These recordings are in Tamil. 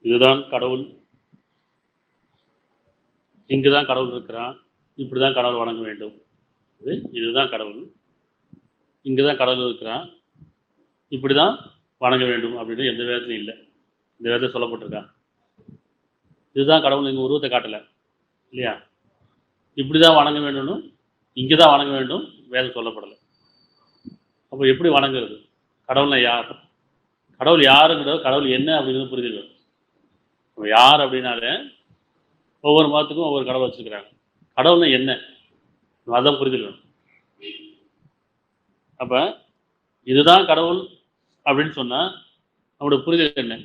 இதுதான் கடவுள், இங்குதான் கடவுள் இருக்கிறான், இப்படிதான் கடவுள் வணங்க வேண்டும். இதுதான் கடவுள், இங்குதான் கடவுள் இருக்கிறான், இப்படிதான் வணங்க வேண்டும் அப்படின்னு எந்த வேதத்திலும் இல்லை. இந்த வேதத்தில் சொல்லப்பட்டிருக்கா? இதுதான் கடவுள், இங்கே உருவத்தை காட்டலை இல்லையா? இப்படிதான் வணங்க வேண்டும்னு இங்கேதான் வணங்க வேண்டும் வேதம் சொல்லப்படலை. அப்போ எப்படி வணங்குறது? கடவுள்னா யார்? கடவுள் யாருங்கிறது, கடவுள் என்ன அப்படிங்கிறது புரிதல் வேணும். யார் அப்படின்னாலே ஒவ்வொரு மதத்துக்கும் ஒவ்வொரு கடவுள் வச்சிருக்கிறாங்க. கடவுள்னா என்ன அதான் புரிதல் வேணும். அப்ப இதுதான் கடவுள் அப்படின்னு சொன்னா நம்முடைய புரிதல் என்ன?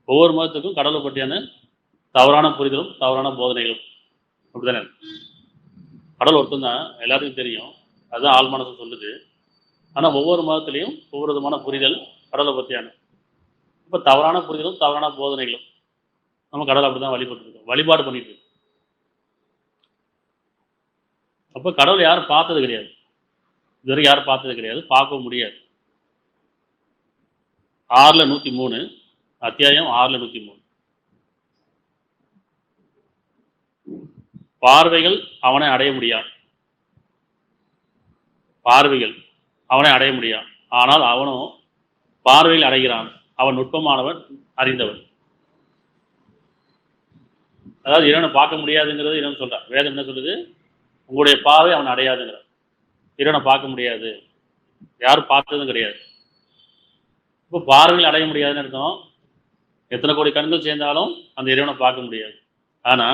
ஒவ்வொரு மதத்துக்கும் கடவுளை பற்றியான தவறான புரிதலும் தவறான போதனைகளும் அப்படித்தானே. கடவுள் ஒருத்தம் தான், எல்லாத்துக்கும் தெரியும், அதுதான் ஆள் மனசு சொல்லுது. ஆனா ஒவ்வொரு மதத்திலையும் ஒவ்வொரு விதமான புரிதல் கடவுளை பற்றியான. இப்ப தவறான புரிதலும் தவறான போதனைகளும் நம்ம கடவுளை அப்படிதான் வழிபட்டு இருக்கோம், வழிபாடு பண்ணிட்டு இருக்கோம். அப்ப கடவுள் யாரும் பார்த்தது கிடையாது, இதுவரை யாரும் பார்த்தது கிடையாது, பார்க்க முடியாது. 6:103 அத்தியாயம் 6:103. பார்வைகள் அவனை அடைய முடியாது, பார்வைகள் அவனை அடைய முடியாது, ஆனால் அவனோ பார்வையில் அடைகிறான். அவன் நுட்பமானவன், அறிந்தவன். அதாவது இறைவனை பார்க்க முடியாதுங்கிறது இறைவன் சொல்றான். வேதம் என்ன சொல்லுது? உங்களுடைய பார்வை அவன் அடையாதுங்கிற. இறைவனை பார்க்க முடியாது, யாரும் பார்த்ததும் கிடையாது. இப்போ பார்வையில் அடைய முடியாதுன்னு அர்த்தம், எத்தனை கோடி கண்கள் சேர்ந்தாலும் அந்த இறைவனை பார்க்க முடியாது. ஆனா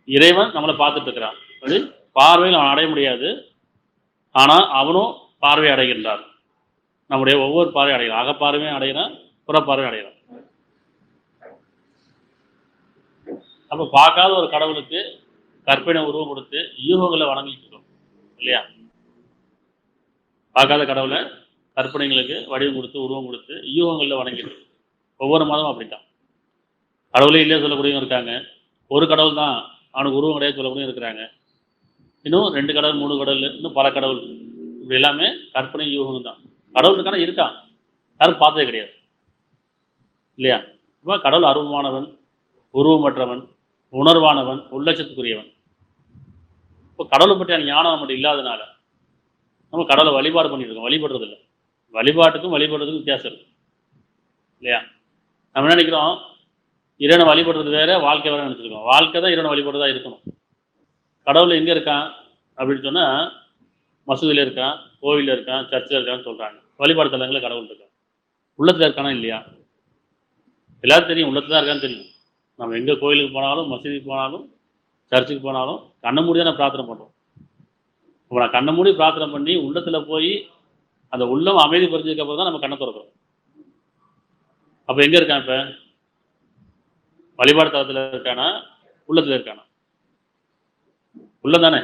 இறைவன் நம்மளை பார்த்துட்டு இருக்கிறான். அது பார்வையில் அவன் அடைய முடியாது, ஆனா அவனும் பார்வை அடைகின்றான். நம்முடைய ஒவ்வொரு பார்வை அடைகிறான், அகப்பார்வையும் அடைகிறான், புறப்பார்வை அடைகிறான். அப்ப பார்க்காத ஒரு கடவுளுக்கு கற்பனை உருவம் கொடுத்து யூகங்களை வணங்கிட்டு இருக்கோம் இல்லையா? பார்க்காத கடவுளை கற்பனைகளுக்கு வடிவம் கொடுத்து உருவம் கொடுத்து யூகங்களில் வணங்கிட்டு இருக்கு. ஒவ்வொரு மதமும் அப்படித்தான். கடவுளே இல்லையா சொல்லக்கூடியவங்க இருக்காங்க, ஒரு கடவுள் தான் அவனுக்கு உருவம் கிடையாது சொல்லக்கூடியவங்க இருக்கிறாங்க, இன்னும் 2 கடவுள் 3 கடவுள், இன்னும் பல கடவுள். இப்படி எல்லாமே கற்பனை யூகம் தான். கடவுள் இருக்கான இருக்கான், யாரும் பார்த்ததே கிடையாது இல்லையா? இப்போ கடவுள் அருவமானவன், உருவமற்றவன், உணர்வானவன், உள்ளட்சத்துக்குரியவன். இப்போ கடவுளை பற்றியான ஞானம் நம்மகிட்ட இல்லாதனால நம்ம கடவுளை வழிபாடு பண்ணிட்டு இருக்கோம், வழிபடுறது இல்லை. வழிபாட்டுக்கும் வழிபடுறதுக்கும் வித்தியாசம் இருக்கு இல்லையா? நம்ம நினைக்கிறோம் இறைவனை வழிபடுறது வேற, வாழ்க்கை வேற நினைச்சிருக்கோம். வாழ்க்கை தான் இறைவனை வழிபடுறதா இருக்கணும். கடவுள் எங்க இருக்கான் அப்படின்னு சொன்னா மசூதியில இருக்கான், கோவிலில் இருக்கான், சர்ச்சில் இருக்கான்னு சொல்றாங்க. வழிபாடு தலங்களில் கடவுள் இருக்கான். உள்ளத்துல இருக்கானா இல்லையா? எல்லாரும் தெரியும், உள்ளத்துல தான் இருக்கான்னு தெரியும். நம்ம எங்க கோயிலுக்கு போனாலும், மசூதிக்கு போனாலும், சர்ச்சுக்கு போனாலும் கண்ணை மூடி தான் பிரார்த்தனை பண்றோம். இப்போ நான் கண்ணை மூடி பிரார்த்தனை பண்ணி உள்ளத்துல போய் அந்த உள்ளம் அமைதி பறிச்சதுக்கு அப்புறம் தான் நம்ம கண்ணை திறக்கிறோம். அப்ப எங்க இருக்கான்? இப்ப வழிபாடு தளத்துல இருக்கானா, உள்ளத்துல இருக்கானா? உள்ளம் தானே.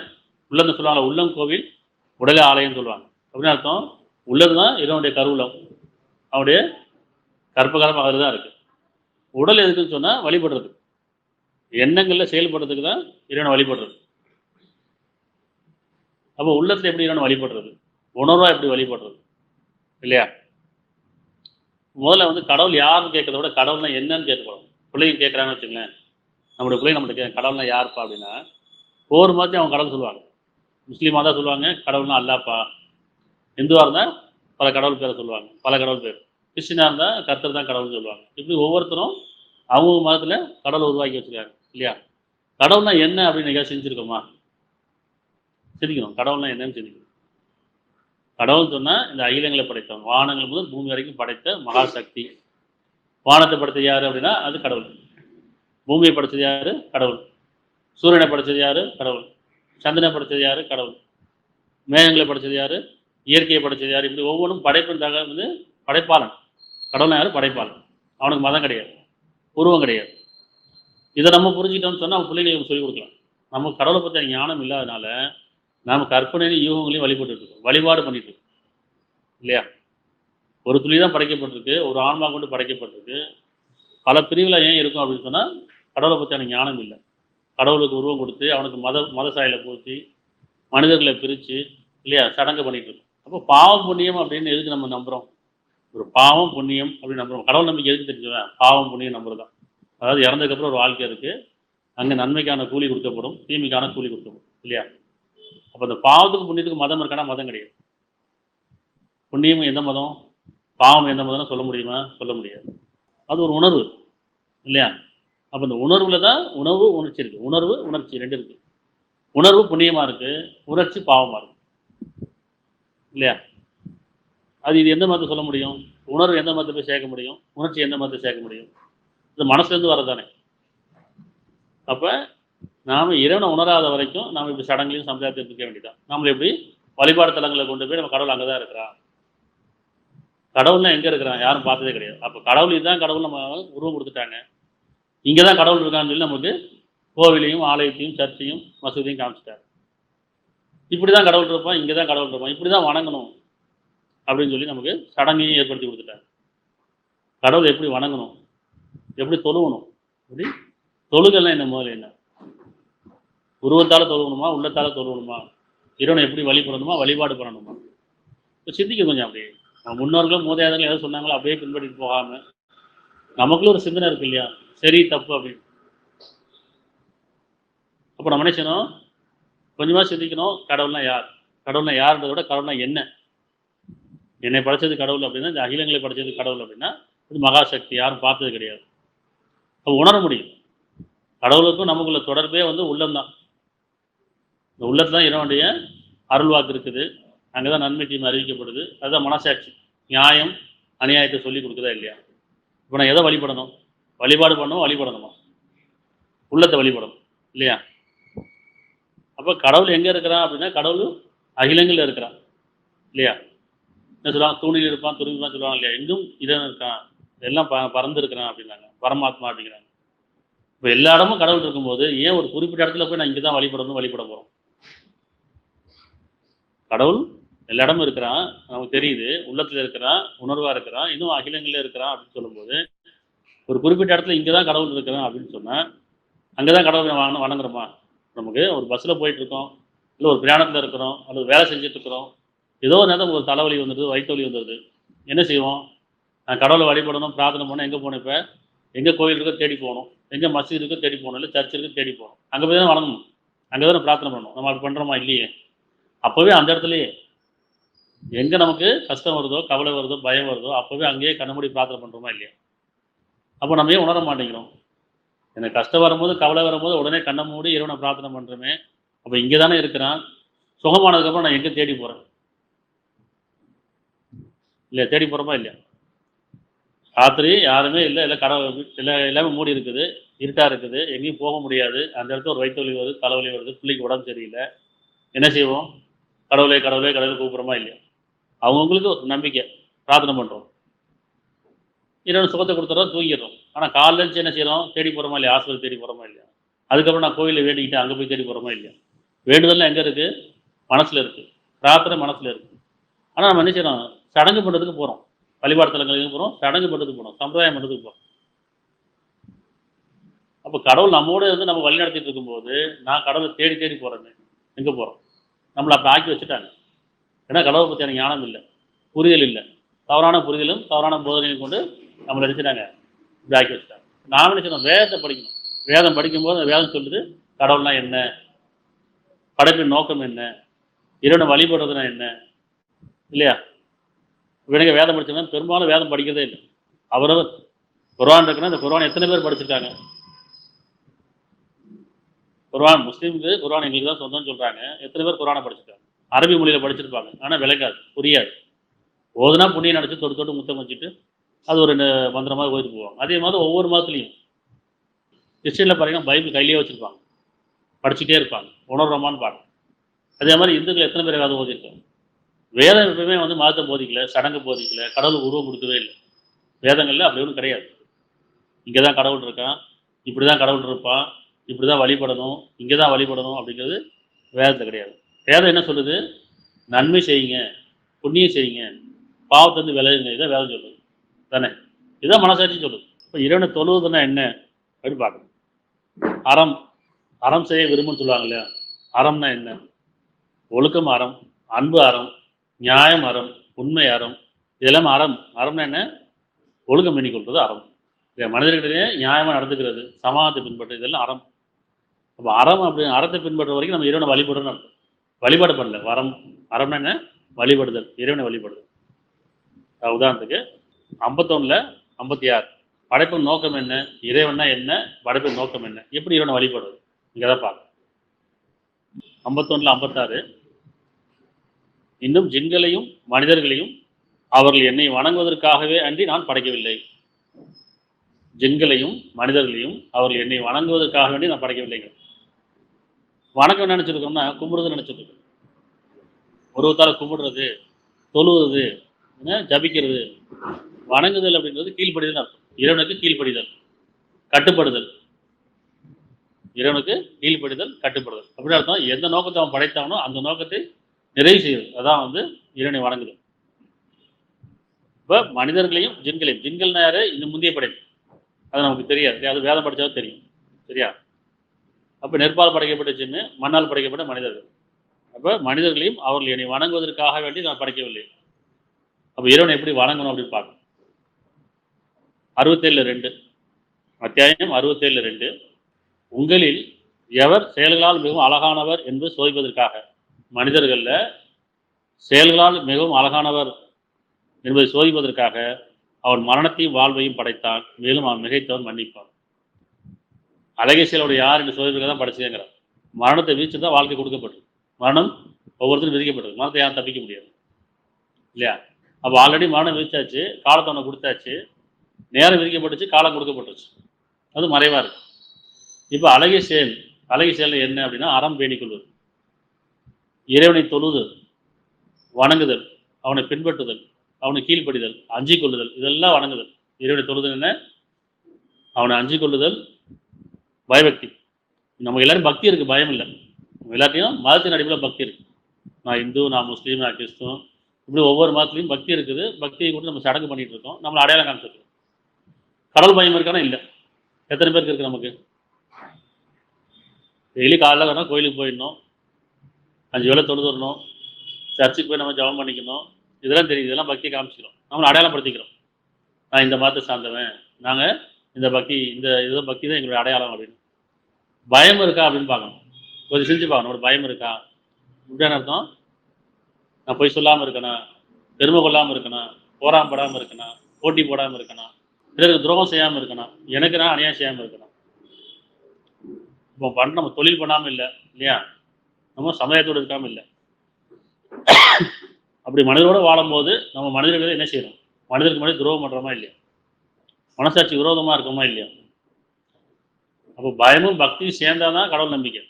உள்ளம் சொல்லுவாங்க, உள்ளம் கோவில் உடலே ஆலயம் சொல்லுவாங்க. அப்படின்னு அர்த்தம் உள்ளதுதான் இறைவனுடைய கருவுலம், அவனுடைய கற்பகாரம் அதில் தான் இருக்கு. உடல் எதுக்குன்னு சொன்னா வழிபடுறது, எண்ணங்கள்ல செயல்படுறதுக்கு தான் இறைவனை வழிபடுறது. அப்போ உள்ளத்துல எப்படி இறைவனை வழிபடுறது, உணர்வா எப்படி வழிபடுறது இல்லையா? முதல்ல கடவுள் யாருன்னு கேட்கறத விட கடவுள்னா என்னன்னு கேட்கப்படும். பிள்ளைங்க கேட்கறாங்கன்னு வச்சுங்களேன், நம்மளுடைய பிள்ளைங்க நம்மகிட்ட கடவுள்னா யாருப்பா அப்படின்னா ஒவ்வொரு மாதிரியும் அவங்க கடவுள் சொல்லுவாங்க. முஸ்லீமாக தான் சொல்லுவாங்க கடவுள்னா அல்லாப்பா, இந்துவாக இருந்தால் பல கடவுள் பேரை சொல்லுவாங்க, பல கடவுள் பேர். கிறிஸ்டினாக இருந்தால் கர்த்தர் தான் கடவுள்னு சொல்லுவாங்க. இப்படி ஒவ்வொருத்தரும் அவங்க மதத்தில் கடவுளை உருவாக்கி வச்சுருக்காங்க இல்லையா? கடவுள்னா என்ன அப்படின்னு எங்கேயா செஞ்சுருக்கோமா? சிந்திக்கணும். கடவுள்னா என்னன்னு சிந்திக்கணும். கடவுள் சொன்னால் இந்த அகிலங்களை படைத்தவன், வானங்கள் முதல் பூமி வரைக்கும் படைத்த மகாசக்தி. வானத்தை படைத்தது யாரு அப்படின்னா அது கடவுள். பூமியை படைத்தது யாரு? கடவுள். சூரியனை படைத்தது யாரு? கடவுள். சந்திரனை படைத்தது யாரு? கடவுள். மேகங்களை படைத்தது யாரு? இயற்கையை படைத்தது யாரு? இப்படி ஒவ்வொன்றும் படைப்பின் படைப்பாளன். கடவுள் யாரு? படைப்பாளன். அவனுக்கு மதம் கிடையாது, உருவம் கிடையாது. இதை நம்ம புரிஞ்சுக்கிட்டோம்னு சொன்னால் நம்ம பிள்ளைங்களுக்கு சொல்லிக் கொடுக்கலாம். நம்ம கடவுளை பற்றிய ஞானம் இல்லாதனால நாம் கற்பனையும் யூகங்களையும் வழிபட்டு இருக்கோம், வழிபாடு பண்ணிட்டு இருக்கோம் இல்லையா? ஒரு துளி தான் படைக்கப்பட்டிருக்கு, ஒரு ஆன்மா கொண்டு படைக்கப்பட்டிருக்கு. பல பிரிவில் ஏன் இருக்கும் அப்படின்னு சொன்னால் கடவுளை பற்றியான ஞானம் இல்லை. கடவுளுக்கு உருவம் கொடுத்து அவனுக்கு மத சாயலை பூசி மனிதர்களை பிரித்து இல்லையா சடங்கு பண்ணிட்டு இருக்கோம். அப்போ பாவம் புண்ணியம் அப்படின்னு எதுக்கு நம்ம நம்புகிறோம்? ஒரு பாவம் புண்ணியம் அப்படின்னு நம்புறோம். கடவுள் நம்பிக்கை எதுக்கு தெரிஞ்சுவேன்? பாவம் புண்ணியம் நம்புறது தான். அதாவது இறந்ததுக்கப்புறம் ஒரு வாழ்க்கை இருக்குது, அங்கே நன்மைக்கான கூலி கொடுக்கப்படும், தீமைக்கான கூலி கொடுக்கப்படும் இல்லையா? அப்போ அந்த பாவத்துக்கு புண்ணியத்துக்கு மதம் இருக்கானா? மதம் கிடையாது. புண்ணியம் எந்த மதம், பாவம் எந்த மதம்னு சொல்ல முடியுமா? சொல்ல முடியாது. அது ஒரு உணர்வு இல்லையா? அப்போ இந்த உணர்வுல தான் உணவு உணர்ச்சி இருக்குது. உணர்வு உணர்ச்சி ரெண்டு இருக்குது. உணர்வு புண்ணியமாக இருக்குது, உணர்ச்சி பாவமாக இருக்குது இல்லையா? அது இது எந்த மதத்தை சொல்ல முடியும்? உணர்வு எந்த மதத்தை போய் சேர்க்க முடியும்? உணர்ச்சி எந்த மதத்தை சேர்க்க முடியும்? இது மனசுலேருந்து வரதானே. அப்போ நாம் இறைவனை உணராத வரைக்கும் நாம் இப்படி சடங்குலையும் சம்பிரதாயத்தை இருக்க வேண்டியதான். நம்மளை எப்படி வழிபாடு தலங்களை கொண்டு போய் நம்ம கடவுள் அங்கே தான் இருக்கிறான். கடவுள்னா எங்கே இருக்கிறான்? யாரும் பார்த்ததே கிடையாது. அப்போ கடவுள் இதுதான் கடவுள் நம்ம உருவம் கொடுத்துட்டாங்க. இங்கே தான் கடவுள் இருக்கான்னு சொல்லி நமக்கு கோவிலையும் ஆலயத்தையும் சர்ச்சையும் மசூதியும் காமிச்சிட்டாரு. இப்படி தான் கடவுள் இருப்பான், இங்கே தான் கடவுள் இருப்பான், இப்படி தான் வணங்கணும் அப்படின்னு சொல்லி நமக்கு சடங்கையும் ஏற்படுத்தி கொடுத்துட்டாங்க. கடவுள் எப்படி வணங்கணும், எப்படி தொழுவணும், எப்படி தொழுகெல்லாம் என்ன முதல்ல என்ன? உருவத்தால் தொழுவணுமா, உள்ளத்தால் தொழுவணுமா, இறைவனை எப்படி வழிபடணுமா, வழிபாடு பண்ணணுமா? இப்போ சிந்திக்க கொஞ்சம் அப்படியே முன்னோர்களும் மூதையாதர்கள் எதாவது சொன்னாங்களோ அப்படியே பின்பற்றிட்டு போகாமல் நமக்குள்ள ஒரு சிந்தனை இருக்கு இல்லையா, சரி தப்பு அப்படின்னு. அப்போ நம்ம என்ன செய்யணும்? கொஞ்சமாக சிந்திக்கணும். கடவுள்னா யார், கடவுள்னா யாருன்றதை விட கடவுள்னா என்ன. என்னை படைச்சது கடவுள் அப்படின்னா, இந்த அகிலங்களை படைச்சது கடவுள் அப்படின்னா இது மகாசக்தி, யாரும் பார்த்தது கிடையாது. அப்போ உணர முடியும். கடவுளுக்கும் நமக்குள்ள தொடர்பே உள்ளம்தான். இந்த உள்ளத்துல தான் இறைவனுடைய அருள்வாக்கு இருக்குது. அங்கே தான் நன்மை தீமை அறிவிக்கப்படுது. அதுதான் மனசாட்சி. நியாயம் அநியாயத்தை சொல்லி கொடுக்குதா இல்லையா? இப்போ நான் எதை வழிபடணும்? வழிபாடு பண்ணணும், வழிபடணுமா? உள்ளத்தை வழிபடணும் இல்லையா? அப்போ கடவுள் எங்கே இருக்கிறான் அப்படின்னா, கடவுள் அகிலங்களில் இருக்கிறான் இல்லையா? என்ன சொல்லுவாங்க? தூணில் இருப்பான், துருவிப்பான் சொல்லுவாங்க இல்லையா? எங்கும் இறைவன் இருக்கான், எல்லாம் பறந்து இருக்கிறான் அப்படின்னாங்க, பரமாத்மா அப்படிங்கிறாங்க. இப்போ எல்லா இடமும் கடவுள் இருக்கும்போது ஏன் ஒரு குறிப்பிட்ட இடத்துல போய் நான் இங்கே தான் வழிபட போகிறோம்? கடவுள் எல்லா இடமும் இருக்கிறான், நமக்கு தெரியுது, உள்ளத்தில் இருக்கிறான், உணர்வாக இருக்கிறான், இன்னும் அகிலங்களில் இருக்கிறான் அப்படின்னு சொல்லும்போது ஒரு குறிப்பிட்ட இடத்துல இங்கே தான் கடவுள் இருக்கிறான் அப்படின்னு சொன்னால் அங்கே தான் கடவுளை வணங்குறோமா? நமக்கு ஒரு பஸ்ஸில் போயிட்டு இருக்கோம், இல்லை ஒரு பிரயாணத்தில் இருக்கிறோம், அல்லது வேலை செஞ்சுட்டு இருக்கிறோம், ஏதோ ஒரு நேரம் ஒரு தலைவலி வந்துடுது, வயிற்று வலி வந்துடுது, என்ன செய்வோம்? நான் கடவுளை வழிபடணும், பிரார்த்தனை பண்ணணும். எங்கே போனேன்? இப்போ எங்கே கோயில் இருக்கோ தேடி போகணும், எங்கே மசூதி இருக்கோ தேடி போகணும், இல்லை சர்ச் இருக்கோ தேடி போகணும். அங்கே போய் தான் வணங்கணும், அங்கே தான் பிரார்த்தனை பண்ணணும். நம்ம அப்படி பண்ணுறோமா? இல்லையே. அப்போவே அந்த இடத்துலையே எங்கே நமக்கு கஷ்டம் வருதோ, கவலை வருதோ, பயம் வருதோ, அப்போவே அங்கேயே கண்ணமூடி பிரார்த்தனை பண்ணுறோமா இல்லையா? அப்போ நம்ம ஏன் உணர மாட்டேங்கிறோம்? எனக்கு கஷ்டம் வரும்போது, கவலை வரும்போது உடனே கண்ணை மூடி இறைவனை பிரார்த்தனை பண்ணுறோமே. அப்போ இங்கே தானே இருக்கிறான். சுகமானதுக்கப்புறம் நான் எங்கே தேடி போகிறேன்? இல்லையா? தேடி போகிறோமா இல்லையா? ராத்திரி யாருமே இல்லை, இல்லை கடவுள் எல்லாமே மூடி இருக்குது, இருட்டாக இருக்குது, எங்கேயும் போக முடியாது. அந்த இடத்துல ஒரு வயிற்று வலி வருது, தலைவலி வருது, பிள்ளைக்கு உடம்பு சரியில்லை, என்ன செய்வோம்? கடவுளே கடவுளே கடவுளை கூப்பிட்றோமா இல்லையா? அவங்கவுங்களுக்கு ஒரு நம்பிக்கை, பிரார்த்தனை பண்ணுறோம், இறைவன் சுகத்தை கொடுத்துறோம், தூங்கிடுறோம். ஆனால் காலைல இருந்துச்சு என்ன செய்கிறோம்? தேடி போகிறோமா இல்லையா? ஹாஸ்பிட்டல் தேடி போகிறோமா இல்லையா? அதுக்கப்புறம் நான் கோயிலில் வேண்டிக்கிட்டு அங்கே போய் தேடி போகிறோமா இல்லையா? வேண்டுதல்லாம் எங்கே இருக்குது? மனசில் இருக்குது, பிரார்த்தனை மனசில் இருக்குது. ஆனால் நம்ம என்ன செய்யறோம்? சடங்கு பண்ணுறதுக்கு போகிறோம், வழிபாடு தலங்களுக்கு போகிறோம், சடங்கு பண்ணுறதுக்கு போகிறோம், சம்பிரதாயம் பண்ணுறதுக்கு போகிறோம். அப்போ கடவுள் நம்மோடு நம்ம வழி நடத்திட்டு இருக்கும்போது நான் கடவுளை தேடி தேடி போகிறேன்னு எங்கே போகிறோம்? நம்மளை அப்படி ஆக்கி வச்சுட்டாங்க. ஏன்னா கடவுளை பற்றியான ஞானம் இல்லை, புரிதல் இல்லை, தவறான புரிதலும் தவறான போதனையும் கொண்டு நம்மளை நினைச்சிட்டாங்க, இப்படி ஆக்கி வச்சுட்டாங்க. நாம் நினைச்சோம் வேதத்தை படிக்கணும். வேதம் படிக்கும்போது அந்த வேதம் சொல்லுது கடவுள்னா என்ன, படைப்பின் நோக்கம் என்ன, இறைவனை வழிபடுறதுனா என்ன இல்லையா? இவனுங்க வேதம் படிச்சவங்க பெரும்பாலும் வேதம் படிக்கிறதே இல்லை. அவரவர் குர்ஆன் இருக்குன்னா இந்த குர்ஆன் எத்தனை பேர் படிச்சிருக்காங்க? குர்ஆன் முஸ்லீமுக்கு குர்ஆன் எங்களுக்கு தான் சொந்தம்னு சொல்கிறாங்க. எத்தனை பேர் குர்ஆனை படிச்சிருக்காங்க? அரபி மொழியில் படிச்சிருப்பாங்க, ஆனால் விளக்காது, புரியாது. ஓதுனா புண்ணியம் நினச்சி தொட்டு தொட்டு முத்தம் வச்சுட்டு அது ஒரு மந்திரமாக ஓதிட்டு போவாங்க. அதே மாதிரி ஒவ்வொரு மாதத்துலையும் கிறிஸ்டியனில் பார்த்தீங்கன்னா பைபிள் கையிலேயே வச்சுருப்பாங்க, படிச்சுட்டே இருப்பாங்க, உணர்றோமான்னு பாடம். அதே மாதிரி இந்துக்கள் எத்தனை பேர் வேதம் ஓதிருக்காங்க? வேதம் எப்பவுமே மதத்தை போதிக்கல, சடங்கு போதிக்கல, கடவுளுக்கு உருவம் கொடுக்கவே இல்லை. வேதங்களில் அப்படி ஒன்றும் கிடையாது. இங்கே தான் கடவுள் இருக்கான், இப்படி தான் கடவுள் இருப்பான், இப்படி தான் வழிபடணும், இங்கே தான் வழிபடணும் அப்படிங்கிறது வேதத்தில் கிடையாது. வேதம் என்ன சொல்லுது? நன்மை செய்யுங்க, புண்ணியம் செய்யுங்க, பாவத்தை விளையுங்க, இதான் வேதம் சொல்லுது தானே. இதுதான் மனசாட்சி சொல்லுது. இப்போ இறைவனை தொழுவதுன்னா என்ன அப்படின்னு பார்க்கணும். அறம், அறம் செய்ய விரும்புன்னு சொல்லுவாங்க இல்லையா? அறம்னா என்ன? ஒழுக்கம் அறம், அன்பு அறம், நியாயம் அறம், உண்மை அறம், இதெல்லாம் அறம். அறம்னா என்ன? ஒழுக்கம் பண்ணிக்கொள்வது அறம். மனிதர்களிடையே நியாயமாக நடந்துக்கிறது, சமாதத்தை பின்பற்றது, இதெல்லாம் அறம். அப்போ அறம் அப்படின்னு அறத்தை பின்பற்ற வரைக்கும் நம்ம இறைவனை வழிபடணும். வழிபாடு பண்ணல. அறம்னா என்ன? வழிபடுதல், இறைவனை வழிபடுதல். உதாரணத்துக்கு 51ல் 56 படைப்பின் நோக்கம் என்ன, இறைவன்னா என்ன, படைப்பின் நோக்கம் என்ன, எப்படி இறைவனை வழிபடுறது, இங்கே தான் பார்க்கணும். 51ல் 56 இன்னும் ஜின்களையும் மனிதர்களையும் அவர்கள் என்னை வணங்குவதற்காகவே அன்றி நான் படைக்கவில்லை. ஜின்களையும் மனிதர்களையும் அவர்கள் என்னை வணங்குவதற்காக வேண்டி நான் படைக்கவில்லைங்க. வணக்கம் நினைச்சிருக்கோம்னா கும்பிடுறது நினைச்சிருக்கோம். ஒருவத்தார கும்பிடுறது, தொழுவது, ஜபிக்கிறது. வணங்குதல் அப்படின்றது கீழ்ப்படிதல் அர்த்தம். இறைவனுக்கு கீழ்ப்படிதல், கட்டுப்படுதல். இறைவனுக்கு கீழ்ப்படிதல், கட்டுப்படுதல் அப்படின்னு அர்த்தம். எந்த நோக்கத்தை அவன் படைத்தானோ அந்த நோக்கத்தை நிறைவு செய்வது, அதான் இறைவனை வணங்குதல். இப்போ மனிதர்களையும் ஜின்களையும், ஜின்கள்னா யாரு? இன்னும் முந்தைய படைப்பு, அது நமக்கு தெரியாது, அது வேதம் படித்தாலும் தெரியும். சரியா? அப்போ நெற்பால் படைக்கப்பட்ட ஜின்னு, மண்ணால் படைக்கப்பட்ட மனிதர்கள். அப்போ மனிதர்களையும் அவர்கள் என்னை வணங்குவதற்காக வேண்டி நான் படைக்கவில்லை. அப்போ இறைவனை எப்படி வணங்கணும் அப்படின்னு பார்க்கணும். 67:2 அத்தியாயம் 67:2 உங்களில் எவர் செயல்களால் மிகவும் அழகானவர் என்று சோதிப்பதற்காக, மனிதர்களில் செயல்களால் மிகவும் அழகானவர் என்பதை சோதிப்பதற்காக அவன் மரணத்தையும் வாழ்வையும் படைத்தான், மேலும் அவன் மிகைத்தவன் மன்னிப்பான். அழகிய செயலோட யார் என்று சோதிப்பதற்காக தான் படைச்சேங்கிறான். மரணத்தை வீழ்ச்சி தான் வாழ்க்கை கொடுக்கப்பட்டது. மரணம் ஒவ்வொருத்தரும் விதிக்கப்பட்டது. மரணத்தை யாரும் தப்பிக்க முடியாது இல்லையா? அப்போ ஆல்ரெடி மரணம் விதிச்சாச்சு, காலத்தை அவனை கொடுத்தாச்சு, நேரம் விதிக்கப்பட்டுச்சு, காலம் கொடுக்கப்பட்டுச்சு, அது மறைவா இருக்கு. இப்போ அழகிய செயல் என்ன அப்படின்னா அறம் பேணிக்கொள்வது, இறைவனை தொழுதல், வணங்குதல், அவனை பின்பற்றுதல், அவனை கீழ்ப்படிதல், அஞ்சிக் கொள்ளுதல், இதெல்லாம் வணங்குதல். இறைவனை தொழுதல் என்ன? அவனை அஞ்சிக் கொள்ளுதல், பயபக்தி. நம்ம எல்லாரும் பக்தி இருக்கு, பயம் இல்லை. நம்ம எல்லாத்தையும் மதத்தின் அடிப்படையில் பக்தி இருக்கு. நான் இந்து, நான் முஸ்லீம், நான் கிறிஸ்துவம், இப்படி ஒவ்வொரு மதத்துலையும் பக்தி இருக்குது. பக்தியை கூட நம்ம சடங்கு பண்ணிட்டு இருக்கோம், நம்மளை அடையாளம் காமிச்சிருக்கோம். கடவுள் பயம் இருக்கானா? இல்லை. எத்தனை பேருக்கு இருக்கு? நமக்கு டெய்லி காலைல வேணா கோயிலுக்கு போயிடணும், 5 வேளை தொழுதுறணும், சர்ச்சுக்கு போய் நம்ம ஜபம் பண்ணிக்கணும், இதெல்லாம் தெரியுது. இதெல்லாம் பக்தியை காமிச்சிக்கிறோம், நம்மளை அடையாளப்படுத்திக்கிறோம். நான் இந்த மதத்தை சார்ந்தவன், நாங்கள் இந்த பக்தி, இந்த இதுதான் பக்தி தான் எங்களுடைய அடையாளம் அப்படின்னு. பயம் இருக்கா அப்படின்னு பார்க்கணும். கொஞ்சம் செஞ்சு பார்க்கணும், நம்மளோட பயம் இருக்கா. இப்படியான அர்த்தம், நான் பொய் சொல்லாமல் இருக்கணும், பெருமை கொள்ளாமல் இருக்கணும், போராமப்படாமல் இருக்கணும், போட்டி போடாமல் இருக்கணும், பிறருக்கு துரோகம் செய்யாமல் இருக்கணும், எனக்கு நான் அநியாயம் செய்யாமல் இருக்கணும். இப்போ நம்ம தொழில் பண்ணாமல் இல்லை இல்லையா, நம்ம சமயத்தோடு இருக்காமல் இல்லை. அப்படி மனிதரோடு வாழும்போது நம்ம மனிதர்களை என்ன செய்யணும்? மனிதருக்கு மனித துரோகம் பண்ணுறோமா இல்லையா? மனசாட்சி விரோதமாக இருக்கோமா இல்லையா? அப்போ பயமும் பக்தியும் சேர்ந்தாதான் கடவுள் நம்பிக்கை.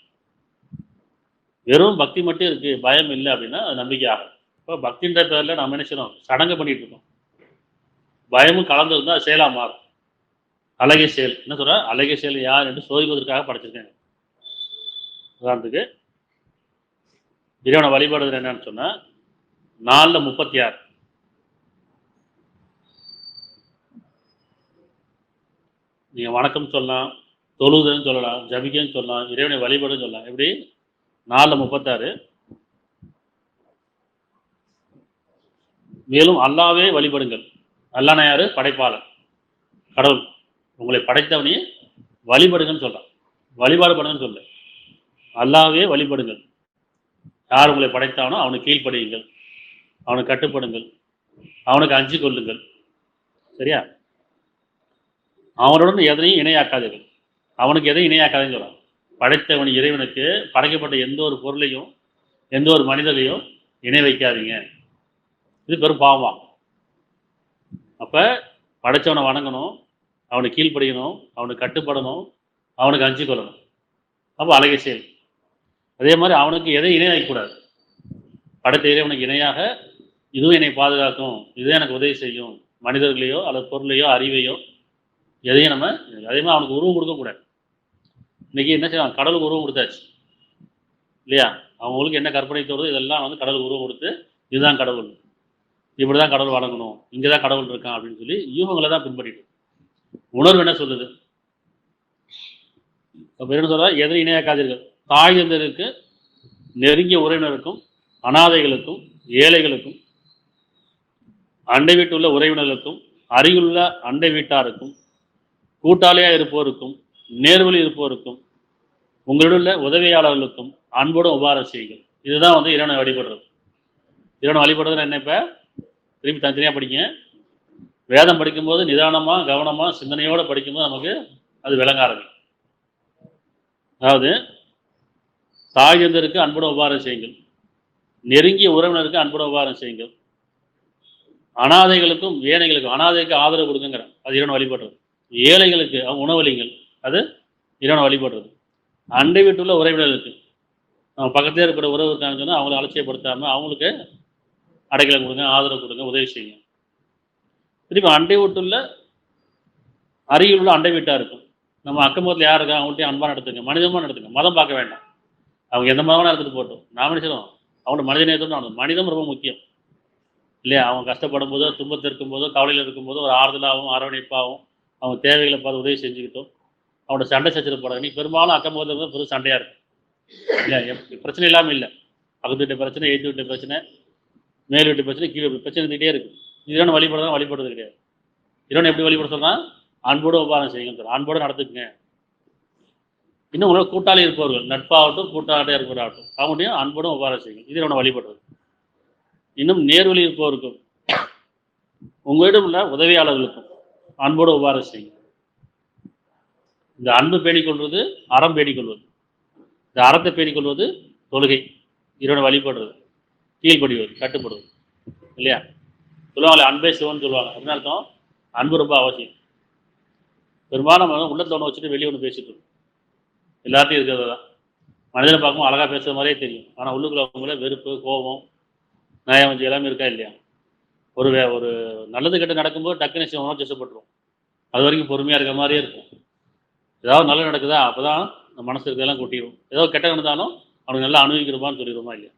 வெறும் பக்தி மட்டும் இருக்கு, பயம் இல்லை அப்படின்னா அது நம்பிக்கை ஆகும். இப்போ பக்தின்ற பேரில் நம்ம என்ன செய்யணும்? சடங்கு பண்ணிட்டு இருக்கோம். பயமும் கலந்து இருந்தால் அது செயலாக மாறும். அழகிய செயல் என்ன சொல்ற? அழகிய செயல் யார் என்று சோதிப்பதற்காக படைச்சிருக்காங்க. உதாரணத்துக்கு இறைவனை வழிபாடுறது என்னன்னு சொன்னா 4:36 நீங்க வணக்கம் சொல்லலாம், தொழுதுன்னு சொல்லலாம், ஜபிக்கன்னு சொல்லலாம், இறைவனை வழிபாடுன்னு சொல்லலாம். எப்படி? 4:36 மேலும் அல்லாவே வழிபடுங்கள். அல்லாஹ்னா யாரு? படைப்பாளர், கடவுள். உங்களை படைத்தவனே வழிபடுங்கன்னு சொல்றான். வழிபாடு பண்ணுங்கன்னு சொல்ல, அல்லாஹ்வே வழிபடுங்கள். யார் உங்களை படைத்தானோ அவனுக்கு கீழ்ப்படியுங்கள், அவனுக்கு கட்டுப்படுங்கள், அவனுக்கு அஞ்சு கொள்ளுங்கள். சரியா? அவனுடன் எதனையும் இணையாக்காதீர்கள். அவனுக்கு எதையும் இணையாக்காதுன்னு சொல்றான். படைத்தவன் இறைவனுக்கு படைக்கப்பட்ட எந்த ஒரு பொருளையும் எந்த ஒரு மனிதரையும் இணை வைக்காதீங்க. இது பெரும் பாவம். அப்ப படைச்சவனை வணங்கணும், அவனுக்கு கீழ்ப்படியணும், அவனுக்கு கட்டுப்படணும், அவனுக்கு அஞ்சு கொள்ளணும். அப்போ அழகிய செயல். அதே மாதிரி அவனுக்கு எதையும் இணை வைக்கக்கூடாது. படைத்த இறைவனுக்கு இணையாக இதுவும் என்னை பாதுகாக்கும், இதுவும் எனக்கு உதவி செய்யும், மனிதர்களையோ அல்லது பொருளையோ அறிவையோ எதையும் நம்ம அதே மாதிரி அவனுக்கு உருவம் கொடுக்கக்கூடாது. இன்னைக்கு என்ன செய்யலாம்? கடவுளுக்கு உருவம் கொடுத்தாச்சு இல்லையா? அவங்களுக்கு என்ன கற்பனை தோடுது இதெல்லாம் கடவுளுக்கு உருவம் கொடுத்து இதுதான் கடவுள், இப்படிதான் கடவுள் வணங்கணும், இங்கதான் கடவுள் இருக்கான் அப்படின்னு சொல்லி யூகங்களை தான் பின்பற்றிட்டு. உணர்வு என்ன சொல்லுது? அப்ப என்ன சொல்றா? எதை இணையாக்காதீர்கள். தாய் தந்தருக்கு, நெருங்கிய உறவினருக்கும், அனாதைகளுக்கும், ஏழைகளுக்கும், அண்டை வீட்டுள்ள உறவினர்களுக்கும் அருகிலுள்ள அண்டை வீட்டாருக்கும் கூட்டாளியாக இருப்போருக்கும் நேர்வழி இருப்போருக்கும் உங்களுடைய உதவியாளர்களுக்கும் அன்போடு உபகாரம் செய்யுங்கள். இதுதான் வந்து இறைவனை வழிபடுறது. இறைவனை வழிபடுறதுன்னு என்ன? இப்போ திருப்பி தனித்தனியாக படிங்க. வேதம் படிக்கும்போது நிதானமாக கவனமாக சிந்தனையோடு படிக்கும்போது நமக்கு அது விளங்க ஆரம்பிக்கும். அதாவது தாய் தந்தருக்கு அன்புடன் உபகாரம் செய்யுங்கள், நெருங்கிய உறவினருக்கு அன்புடன் உபகாரம் செய்யுங்கள், அனாதைகளுக்கும் ஏழைகளுக்கும், அனாதைக்கு ஆதரவு கொடுக்குங்கிற அது இறைவனை வழிபடுறது. ஏழைகளுக்கு உணவளிங்கள், அது இறைவனை வழிபடுறது. அண்டை வீட்டுள்ள உறவினர்களுக்கு நம்ம பக்கத்தே இருக்கிற உறவு இருக்காங்கன்னு சொன்னால் அவங்கள அலட்சியப்படுத்தாமல் அவங்களுக்கு அடைக்கலம் கொடுங்க, ஆதரவு கொடுங்க, உதவி செய்யுங்க. திருப்பி அண்டை வீட்டுள்ள அருகில் உள்ள அண்டை வீட்டாக இருக்கும். நம்ம அக்கம் பக்கத்தில் யார் இருக்கா அவங்கள்ட்டையும் அன்பாக நடத்துங்க, மனிதமாக நடத்துங்க. மதம் பார்க்க வேண்டாம். அவங்க எந்த மதமாக எடுத்துகிட்டு போட்டோம், நான் நினைச்சிடும் அவங்களோட மனிதநேயத்தோடு நடக்கும். மனிதம் ரொம்ப முக்கியம் இல்லையா? அவங்க கஷ்டப்படும் போதோ, துன்பத்தில் இருக்கும்போதோ, கவலையில் இருக்கும்போதோ ஒரு ஆறுதலாகவும் அரவணைப்பாகவும் அவங்க தேவைகளை பார்த்து உதவி செஞ்சுக்கிட்டோம். அவனோட சண்டை சச்சரவு போடாது. நீ பெரும்பாலும் அக்கம் பக்கத்தில் பெரும் சண்டையாக இருக்கும் இல்லையா? பிரச்சனை இல்லாமல் இல்லை. பக்கத்து வீட்டு பிரச்சனை, எழுத்து வீட்டு பிரச்சனை, மேல் வீட்டு பிரச்சனை, கீழே பிரச்சனை இருந்துகிட்டே இருக்குது. இறைவனை வழிபடுறதா வழிபடுறது கிடையாது. இறைவனை எப்படி வழிபட சொன்னால் அன்போடு உபகாரம் செய்யுங்க, அன்போடு நடத்துக்குங்க. இன்னும் உங்களோட கூட்டாளி இருப்பவர்கள், நட்பாகட்டும் கூட்டாளியாக இருப்பவராகட்டும், அவங்களையும் அன்போடும் உபகாரம் செய்யுங்க. இது இறைவனை வழிபடுறது. இன்னும் நேர்வழி இருப்பவருக்கும் உங்களிடம் உள்ள உதவியாளர்களுக்கும் அன்போடு உபகாரம் செய்யுங்க. இந்த அன்பு பேணிக்கொள்வது அறம் பேணிக்கொள்வது. இந்த அறத்தை பேணிக்கொள்வது தொழுகை, இறைவனை வழிபடுறது, கீழ்படிவது, கட்டுப்படுவது இல்லையா? சொல்லுவாங்களே அன்பே சிவன் சொல்லுவாங்க. அப்படின்னு அர்த்தம் அன்பு ரொம்ப அவசியம். பெரும்பாலும் உள்ளத்தை ஒன்று வச்சுட்டு வெளியே ஒன்று பேசிட்டு இருக்கோம். எல்லாத்தையும் இருக்கிறது தான். மனிதனை பார்க்கும்போது அழகாக பேசுகிற மாதிரியே தெரியும். ஆனால் உள்ளுக்குள்ள அவங்கள வெறுப்பு, கோபம், நயவஞ்சி எல்லாமே இருக்கா இல்லையா? ஒரு நல்லது கெட்ட நடக்கும்போது டக்குன்னு உணர்ச்சி வசப்பட்டுரும். அது வரைக்கும் பொறுமையாக இருக்கிற மாதிரியே இருக்கும். ஏதாவது நல்லது நடக்குதா அப்போ தான் நம்ம மனசு இருக்கிறதெல்லாம் கொட்டிடும். ஏதோ கெட்ட நடந்தாலும் அவனுக்கு நல்லா அனுபவிக்கிறோமான்னு சொல்லிடுவோமா இல்லையா?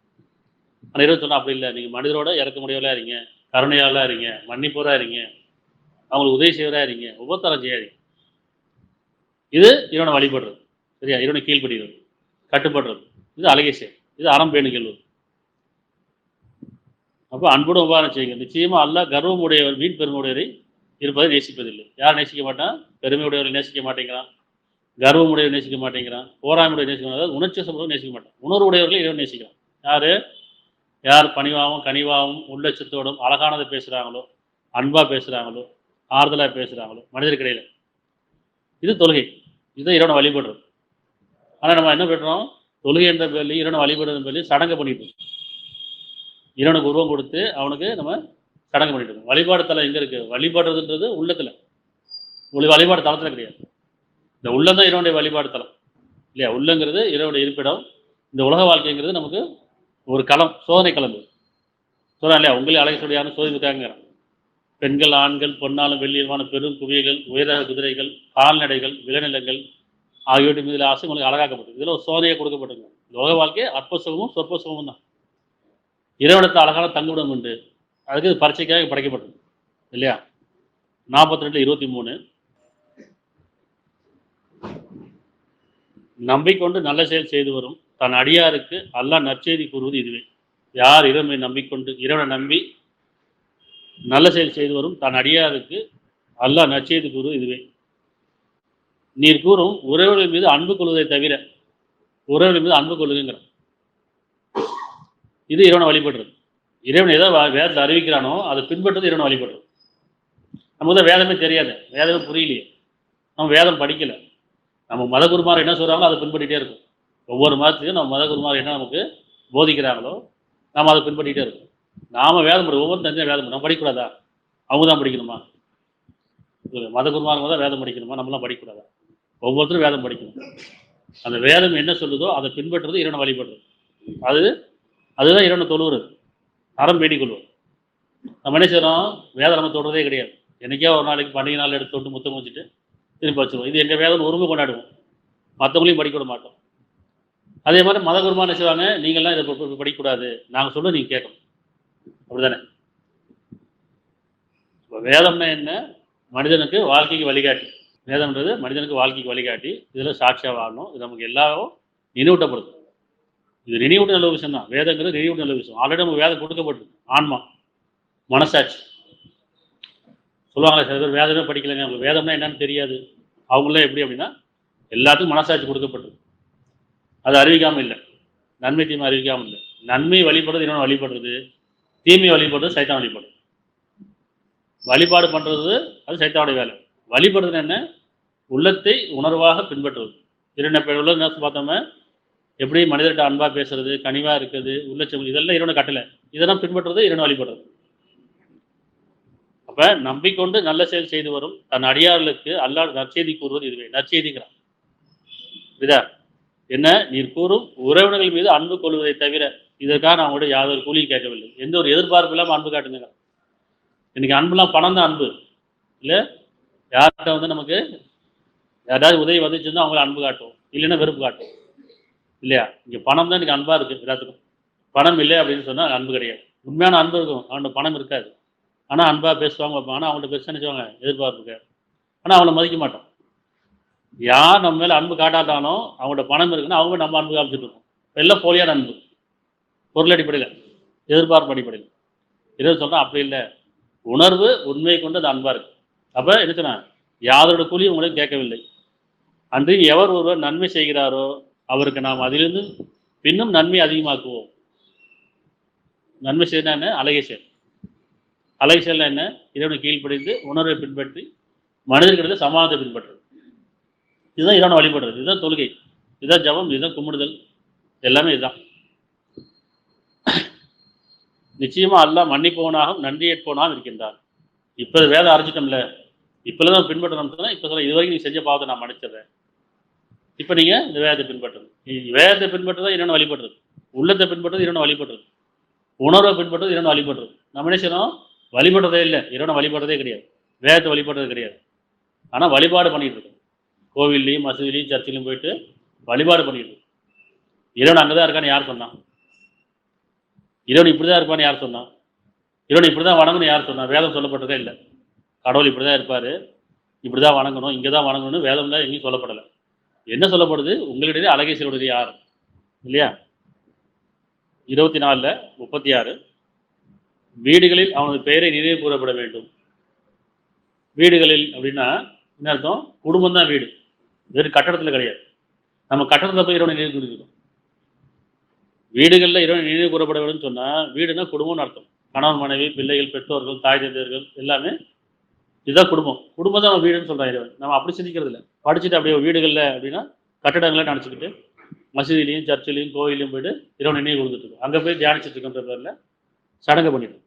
ஆனால் இருபது சொன்னால் அப்படி இல்லை. நீங்கள் மனிதரோட இறக்க முடியவளாக இருங்க, கருணையாளாக இருங்க, மன்னிப்போராக இருங்க, அவங்களுக்கு உதவி செய்வராக இருங்க, ஒவ்வொருத்தரம் செய்யாதீங்க. இது இறைவனை வழிபடுறது சரியா? இறைவனை கீழ்படுகிறது, கட்டுப்படுறது, இது அழகே செயல். இது அறம் பேணுகிறது. அப்போ அன்போடு உபகாரம் செய்யுங்க. நிச்சயமா அல்லாஹ் கர்வம் உடையவர், வீண் பெருமை உடையவரை இருப்பதை நேசிப்பதில்லை. யார் நேசிக்க மாட்டான்? பெருமை உடையவரை நேசிக்க மாட்டேங்கிறான், கர்வம் உடையவர் நேசிக்க மாட்டேங்கிறான், போராமையுடைய நேசிக்க மாட்டான், அதாவது உணர்ச்சி சம்பந்தம் நேசிக்க மாட்டான். உணர்வு உடையவர்களை இறைவன் நேசிக்கிறான். யார் பணிவாகவும் கனிவாகவும் உள்ளச்சத்தோடும் அழகானதை பேசுகிறாங்களோ, அன்பாக பேசுகிறாங்களோ, ஆறுதலாக பேசுகிறாங்களோ மனிதருக்கு இடையில, இது தொழுகை. இதுதான் இறைவனை வழிபடுறது. ஆனால் நம்ம என்ன பண்ணுறோம்? தொழுகை என்ற பேர்லையும் இறைவனை வழிபடுறது பேர்லையும் சடங்கு பண்ணிட்டு இருக்கோம். இறைவனுக்கு உருவம் கொடுத்து அவனுக்கு நம்ம சடங்கு பண்ணிட்டு இருக்கோம். வழிபாடு தலம் எங்கே இருக்குது? வழிபாடுறதுன்றது உள்ளத்தில், வழிபாடு தளத்தில் கிடையாது. இந்த உள்ளம் தான் இறைவனுடைய வழிபாடு தலம் இல்லையா? உள்ளங்கிறது இறைவனுடைய இருப்பிடம். இந்த உலக வாழ்க்கைங்கிறது நமக்கு ஒரு களம், சோதனை களம். சொல்கிறான் இல்லையா? உங்களே அழகை சொல்லியான்னு சோதிப்புக்காங்கிறான். பெண்கள், ஆண்கள், பொன்னாலும் வெள்ளியமான பெரும் குவியல்கள், உயர குதிரைகள், கால்நடைகள், விளைநிலங்கள் ஆகியவற்றின் மீதில் ஆசை உங்களுக்கு அழகாக்கப்பட்டது. இதில் ஒரு சோதனையை கொடுக்கப்பட்டிருங்க. லோக வாழ்க்கை அற்ப சுகமும் சொற்ப சுகமும் தான். இறைவனத்தை அழகான தங்குவிடம் உண்டு. அதுக்கு பரீட்சைக்காக படைக்கப்பட்டது இல்லையா? 42:23 நம்பிக்கொண்டு நல்ல செயல் செய்து வரும் தன் அடியாருக்கு அல்லாஹ் நற்செய்தி கூறுவது இதுவே. யார் இறைவனை நம்பிக்கொண்டு, இறைவனை நம்பி நல்ல செயல் செய்து வரும் தன் அடியாருக்கு அல்லாஹ் நற்செய்தி கூறுவது இதுவே. நீர் கூறும் உறவுகள் மீது அன்பு கொள்வதை தவிர, உறவுகள் மீது அன்பு கொள்ளுங்கிற இது இறைவனை வழிபடுறது. இறைவன் ஏதோ வேதத்தில் அறிவிக்கிறானோ அதை பின்பற்றது இறைவனை வழிபடுறது. நமக்கு தான் வேதமே தெரியாது, வேதமே புரியலையே, நம்ம வேதம் படிக்கலை. நம்ம மத குருமார் என்ன சொல்கிறாங்களோ அதை பின்பற்றிகிட்டே இருக்கும். ஒவ்வொரு மதத்துக்கும் நம்ம மத குருமார் என்ன நமக்கு போதிக்கிறாங்களோ நாம் அதை பின்பற்றிகிட்டே இருக்கோம். நாம் வேதம் படி ஒவ்வொரு தனியாக வேதம் நம்ம படிக்கக்கூடாதா? அவங்க தான் படிக்கணுமா? மத குருமார்கள் தான் வேதம் படிக்கணுமா? நம்மளாம் படிக்கக்கூடாதா? ஒவ்வொருத்தரும் வேதம் படிக்கணும். அந்த வேதம் என்ன சொல்லுதோ அதை பின்பற்றுறது இறைவனை வழிபடுறது. அதுதான் இறைவனை தொழுவுறது, அறம் பேணிக்கொள்வது. நம்ம என்ன செய்கிறோம்? வேதம் நம்ம தொடுறதே கிடையாது. என்றைக்கே ஒரு நாளைக்கு பண்டிகை நாள் எடுத்து தொட்டு முத்தம் வச்சுட்டு திருப்பி வச்சுருவோம். இது எங்கள் வேதம் உரிமை கொண்டாடுவோம், மற்றவங்களையும் படிக்க விட மாட்டோம். அதே மாதிரி மத குருமா என்ன செய்வாங்க? நீங்கள்லாம் இதை படிக்கக்கூடாது, நாங்கள் சொல்ல நீங்கள் கேட்கணும். அப்படிதானே? இப்போ வேதம்னா என்ன? மனிதனுக்கு வாழ்க்கைக்கு வழிகாட்டி. வேதம்ன்றது மனிதனுக்கு வாழ்க்கைக்கு வழிகாட்டி. இதில் சாட்சியாக வாழணும். இது நமக்கு எல்லாரும் நினைவூட்டப்படுது. இது நினைவூட்ட நல்ல விஷயம் தான். வேதங்கிறது நினைவூட்ட நல்ல விஷயம். ஆல்ரெடி நமக்கு வேதம் கொடுக்கப்பட்டிருக்கு. ஆன்மா, மனசாட்சி சொல்லுவாங்களே சில பேர் வேதமே படிக்கலைங்க, அவங்க வேதம்னா என்னன்னு தெரியாது. அவங்களாம் எப்படி அப்படின்னா எல்லாத்துக்கும் மனசாட்சி கொடுக்கப்பட்டது. அது அறிவிக்காமல் இல்லை, நன்மை தீமை அறிவிக்காமல் இல்லை. நன்மை வழிபடுறது இன்னொன்று வழிபடுறது, தீமை வழிபடுறது சைத்தான் வழிபடுறது. வழிபாடு பண்றது அது சைத்தானுடைய வேலை. வழிபடுறது என்ன? உள்ளத்தை உணர்வாக பின்பற்றுவது. உள்ள என்ன பார்த்தோம்னா எப்படி மனிதர்கிட்ட அன்பா பேசுறது, கனிவா இருக்குது, உள்ளச்சம், இதெல்லாம் இறைவனை கட்டளை. இதெல்லாம் பின்பற்றுறது இறைவனை வழிபடுறது. அப்ப நம்பிக்கொண்டு நல்ல செயல் செய்து வரும் தன் அடியார்களுக்கு அல்லாஹ் நற்செய்தி கூறுவது இதுவே. நற்செய்திங்கிறான். இதா என்ன? நீர் கூறும் உறவினர்கள் மீது அன்பு கொள்வதை தவிர இதற்காக நான் அவங்களோட யாதொரு கூலியும் கேட்கவில்லை. எந்த ஒரு எதிர்பார்ப்பு இல்லாமல் அன்பு காட்டுங்க. இன்னைக்கு அன்புலாம் பணம் தான் அன்பு இல்லை. யார்கிட்ட வந்து நமக்கு யாராவது உதவி வந்துச்சுன்னா அவங்கள அன்பு காட்டும், இல்லைன்னா வெறுப்பு காட்டும் இல்லையா? இங்கே பணம் தான் எனக்கு அன்பாக இருக்குது எல்லாத்துக்கும். பணம் இல்லை அப்படின்னு சொன்னால் அன்பு கிடையாது. உண்மையான அன்பு இருக்கும், அவனோட பணம் இருக்காது. ஆனால் அன்பாக பேசுவாங்க, ஆனால் அவங்கள்ட்ட பெருசாக நினைச்சுவாங்க எதிர்பார்ப்பு இருக்காது. ஆனால் அவங்கள மதிக்க மாட்டோம். யார் நம்ம மேலே அன்பு காட்டாட்டானோ அவங்களோட பணம் இருக்குன்னா அவங்க நம்ம அன்பு காமிச்சிட்டு இருக்கோம். எல்லாம் போலியான அன்பு, பொருள் அடிப்படையில், எதிர்பார்ப்பு அடிப்படையில். இதை சொல்கிறேன் அப்படி இல்லை. உணர்வு உண்மை கொண்டு அது அன்பாக இருக்கு. அப்போ என்ன சொன்னா, யாரோட கூலியும் உங்களுக்கு கேட்கவில்லை. அன்று எவர் ஒருவர் நன்மை செய்கிறாரோ அவருக்கு நாம் அதிலிருந்து பின்னும் நன்மை அதிகமாக்குவோம். நன்மை செய்யணும் என்ன? அழகை செயல். அழகை செயல் என்ன? இறைவனை கீழ்ப்படிந்து உணர்வை பின்பற்றி மனிதர்களிடம் சமாதத்தை பின்பற்றுறது. இதுதான் இறைவனை வழிபடுறது. இதுதான் தொழுகை, இதுதான் ஜபம், இதுதான் கும்பிடுதல், எல்லாமே இதுதான். நிச்சயமா அல்லாஹ் மன்னிப்பவனாகவும் நன்றி ஏற்பவனாகவும் இருக்கின்றார். இப்ப வேதம் அறிஞ்சிட்டோம்ல, இப்பதான் பின்பற்றணும். இப்ப சொல்ல இது வரைக்கும் நீ செஞ்ச பாவத்தை நான் மன்னிச்சிடுறேன். இப்ப நீங்க இந்த வேதத்தை பின்பற்றணும். வேதத்தை பின்பற்றதான் இறைவனை வழிபடுறது, உள்ளத்தை பின்பற்றது இறைவனை வழிபடுறது, உணர்வை பின்பற்றது இறைவனை வழிபடுறது. நம்ம என்ன செய்யணும்? வழிபடுறதே இல்லை, இறைவனை வழிபடுறதே கிடையாது, வேதத்தை வழிபடுறது கிடையாது. ஆனா வழிபாடு பண்ணிட்டு இருக்கோம். கோவில்லையும் மசூதிலையும் சர்ச்சிலையும் போயிட்டு வழிபாடு பண்ணிட்டு இருக்கோம். இறைவன் அங்கதான் இருக்கான்னு யார் சொன்னான்? இறைவன் இப்படிதான் இருப்பான்னு யார் சொன்னான்? இறைவன் இப்படிதான் வணங்கணும் யார் சொன்னா? வேதம் சொல்லப்பட்டதே இல்லை. கடவுள் இப்படிதான் இருப்பாரு, இப்படிதான் வணங்கணும், இங்கதான் வணங்கணும்னு வேதம் தான் எங்கேயும் சொல்லப்படலை. என்ன சொல்லப்படுது? உங்களிடையே அழகை செல்வது யார் இல்லையா? 24:36 வீடுகளில் அவனது பெயரை நினைவு கூறப்பட வேண்டும். வீடுகளில் அப்படின்னா என்ன அர்த்தம்? குடும்பம் தான் வீடு, வேறு கட்டடத்தில் கிடையாது. நம்ம கட்டடத்தில் போய் இறைவனை நினைவு கூறுகிறோம். வீடுகளில் இறைவனை நினைவு கூறப்பட வேண்டும் சொன்னா வீடுனா குடும்பம்னு அர்த்தம். கணவன் மனைவி பிள்ளைகள் பெற்றோர்கள் தாய் தந்தையர்கள் எல்லாமே இதுதான் குடும்பம். குடும்பம் தான் வீடுன்னு சொல்றான் இறைவன். நம்ம அப்படி சிந்திக்கிறது இல்லை. படிச்சுட்டு அப்படியே வீடுகளில் அப்படின்னா கட்டடங்களை நினச்சிக்கிட்டு மசூதியிலையும் சர்ச்சிலையும் கோயிலையும் போயிட்டு இறைவன் நினைவு கொடுத்துட்டு இருக்கோம். அங்கே போய் தியானிச்சுட்டு இருக்கின்ற பேரில் சடங்கு பண்ணிட்டு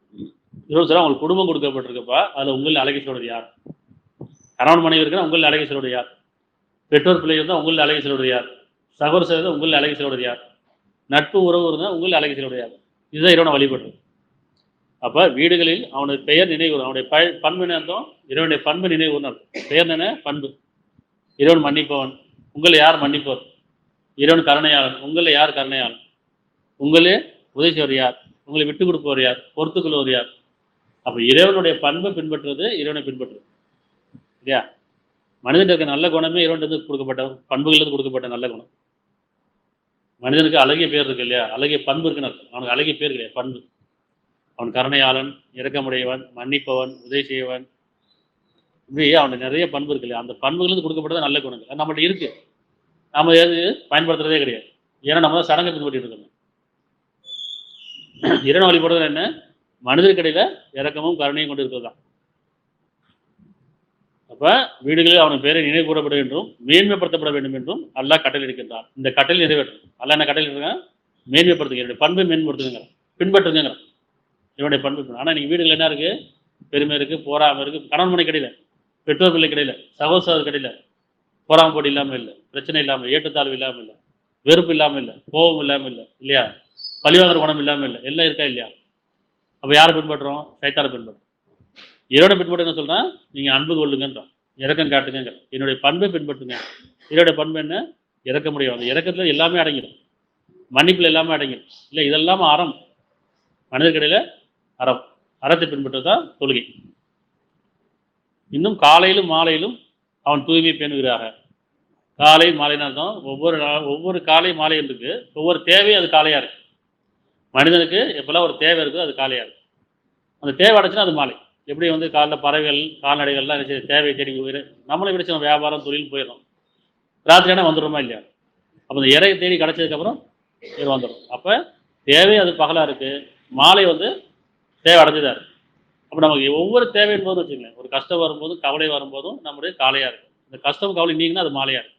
இறைவன் சார் உங்களுக்கு குடும்பம் கொடுக்கப்பட்டிருக்கப்பா, அதில் உங்களில் அழகை சொல்வது யார்? கணவன் மனைவி இருக்கிற உங்களில் அழகை சொல்வது யார்? பெற்றோர் பிள்ளைகள் இருந்தால் உங்களில் அழகை சொல்வது யார்? சகோதர சேர்ந்தால் உங்களில் அழகை சொல்வது யார்? நட்பு உறவு இருந்தால் உங்களில் அழகை சொல்வது யார்? இதுதான் இறைவனை வழிபடுறது. அப்போ வீடுகளில் அவனுடைய பெயர் நினைவு, அவனுடைய பண்பு அர்த்தம், இறைவனுடைய பண்பு நினைவு அர்த்தம். பெயர் என்ன? பண்பு. இறைவன் மன்னிப்பவன், உங்களை யார் மன்னிப்பவர்? இறைவன் கருணையாளன், உங்களை யார் கருணையாளன்? உங்களே உதவி செய்வர் யார்? உங்களை விட்டு கொடுப்பவர் யார்? பொறுத்துக்கொள்வர் யார்? அப்போ இறைவனுடைய பண்பை பின்பற்றுறது இறைவனை பின்பற்றுறது இல்லையா? மனிதனுக்கு நல்ல குணமே இறைவன் கொடுக்கப்பட்ட பண்புகள் கொடுக்கப்பட்ட நல்ல குணம். மனிதனுக்கு அழகிய பேர் இருக்கு இல்லையா? அழகிய பண்பு இருக்குன்னு அர்த்தம். அவனுக்கு அழகிய பேர் கிடையாது, பண்பு. அவன் கருணையாளன், இரக்கமுடையவன், மன்னிப்பவன், உதவி செய்வன், இப்படி அவனுக்கு நிறைய பண்பு இருக்கு இல்லையா? அந்த பண்புகளுக்கு கொடுக்கப்பட்டது நல்ல குணங்கள். அது நம்மகிட்ட இருக்கு, நாம எது பயன்படுத்துறதே கிடையாது. ஏன்னா நம்ம தான் சடங்கை பின்பற்றிட்டு இருக்கோம். இறைவனை வழிபடுறது என்ன? மனிதர்கிடையில இரக்கமும் கருணையும் கொண்டு இருக்கிறது தான். அப்ப வீடுகளில் அவன் பேரை நினைவு கூறப்பட வேண்டும், மேன்மைப்படுத்தப்பட வேண்டும் என்றும் அல்லாஹ் கட்டளை இருக்கின்றான். இந்த கட்டளை நிறைவேற்றும். அல்லாஹ் என்ன கட்டளை இருக்கான்? மேன்மைப்படுத்துங்க, என்னுடைய பண்பை மேம்படுத்துங்க, பின்பற்றுங்க. இவனுடைய பண்பு. ஆனால் நீங்கள் வீடுகள் என்ன இருக்கு? பெருமை இருக்கு, போராமை இருக்கு, கணவன் மனை கிடையில, பெற்றோர் பிள்ளை கிடையில, சகோதர கிடையில, போராமை போட்டி இல்லாமல் இல்லை, பிரச்சனை இல்லாமல், ஏற்றத்தாழ்வு இல்லாமல் இல்லை, வெறுப்பு இல்லாமல் இல்லை, கோபம் இல்லாமல் இல்லை இல்லையா? பழிவாங்கிற குணம் இல்லாமல் இல்லை, எல்லாம் இருக்கா இல்லையா? அப்போ யாரை பின்பற்றுறோம்? சைத்தானை பின்பற்றுறோம். இறைவனை பின்பற்ற என்ன சொல்றான்? நீங்க அன்பு கொள்ளுங்கன்றான், இறக்கம் காட்டுங்க, என்னுடைய பண்பை பின்பற்றுங்க. இதோடைய பண்பு என்ன? இறக்க முடியும். அந்த இறக்கத்துல எல்லாமே அடங்கிடும், மன்னிப்புல எல்லாமே அடங்கிடும் இல்லை. இதெல்லாம் அறம், மனிதர்கிடையில அறம். அறத்தை பின்பற்றதான் தொழுகை. இன்னும் காலையிலும் மாலையிலும் அவன் தூய்மை பேணுகிறாக. காலை மாலைன்னு அர்த்தம். ஒவ்வொரு காலை மாலை இருக்கு, ஒவ்வொரு தேவையும் அது காலையா இருக்கு. மனிதனுக்கு எப்பெல்லாம் ஒரு தேவை இருக்குது அது காலையா இருக்கு. அந்த தேவை அடைச்சுன்னா அது மாலை. எப்படி வந்து காலைல பறவைகள் கால்நடைகள்லாம் தேவையை தேடி போயிரு, நம்மளும் எப்படி செய்யணும், வியாபாரம் தொழில் போயிடும். ராத்திரியான வந்துடுறோமா இல்லையா? அப்போ இந்த இறையை தேடி கிடச்சதுக்கப்புறம் இவர் வந்துடும். அப்போ தேவை அது பகலாக இருக்குது, மாலை வந்து தேவை அடைஞ்சதாக இருக்குது. அப்போ நமக்கு ஒவ்வொரு தேவையின் போதும் வச்சுக்கோங்களேன், ஒரு கஷ்டம் வரும்போதும் கவலை வரும்போதும் நம்முடைய காலையாக இருக்குது. இந்த கஷ்டம் கவலை நீங்கன்னா அது மாலையாக இருக்குது.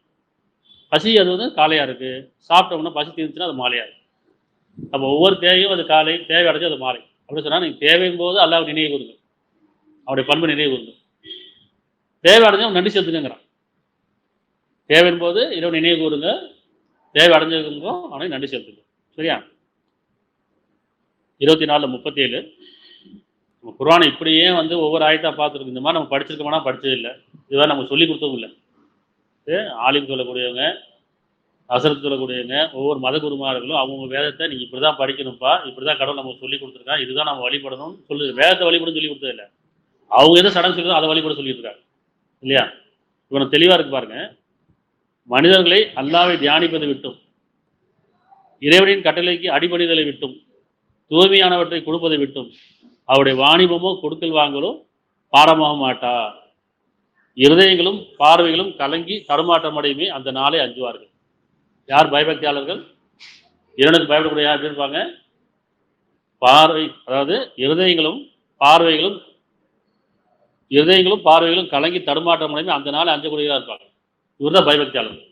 பசி அது வந்து காலையாக இருக்குது, சாப்பிட்டோம்னா பசி தீர்ந்துச்சுன்னா அது மாலையாக இருக்குது. அப்போ ஒவ்வொரு தேவையும் அது காலை, தேவை அடைஞ்சு அது மாலை. அப்படி சொன்னால் நீங்கள் தேவையின் போது அல்லாஹ் நினைவு கூறுங்க, அவருடைய பண்பு நினைவு கூறுங்க. தேவை அடைஞ்சவன் நன்றி செலுத்துங்கிறான். தேவையின் போது இரவு நினைவு கூறுங்க, தேவை அடைஞ்சிருக்கும் அவனை நன்றி செலுத்துங்க. சரியா? 24:37 நம்ம குர்ஆனை இப்படியே வந்து ஒவ்வொரு ஆயத்தா பார்த்துருக்கு. இந்த மாதிரி நம்ம படிச்சிருக்கோம்னா படிச்சது இல்லை, இதுவாக நம்ம சொல்லி கொடுத்ததும் இல்லை. ஆலிம் சொல்லக்கூடியவங்க, அசரத்து சொல்லக்கூடியவங்க, ஒவ்வொரு மத குருமார்களும் அவங்க வேதத்தை நீங்கள் இப்படி தான் படிக்கணும்ப்பா, இப்படி தான் கடவுள் நமக்கு சொல்லி கொடுத்துருக்கான், இதுதான் நம்ம வழிபடணும்னு சொல்லி வேதத்தை வழிபடணும்னு சொல்லி கொடுத்தது இல்லை. அவங்க எதை சடங்கு சொல்லியதோ அதை வழிபட சொல்லிட்டு இருக்காங்க இல்லையா? இவனை தெளிவாக இருக்கு பாருங்க. மனிதர்களை அல்லாஹ்வை தியானிப்பதை விட்டும், இறைவனின் கட்டளைக்கு அடிபணிதலை விட்டும், தூய்மையானவற்றை கொடுப்பதை விட்டும் அவருடைய வாணிபமோ கொடுக்கல் வாங்கலோ பாரமாக மாட்டா. இருதயங்களும் பார்வைகளும் கலங்கி தடுமாற்றம் அடையுமே அந்த நாளை அஞ்சுவார்கள். யார் பயபக்தியாளர்கள்? இறைவனுக்கு பயப்படக்கூடிய யார் எப்படி இருப்பாங்க? பார்வை, அதாவது இருதயங்களும் பார்வைகளும் கலங்கி தடுமாற்றம் அடையுமே அந்த நாளை அஞ்சக்கூடியதாக இருப்பாங்க. இவர் தான் பயபக்தியாளர்கள்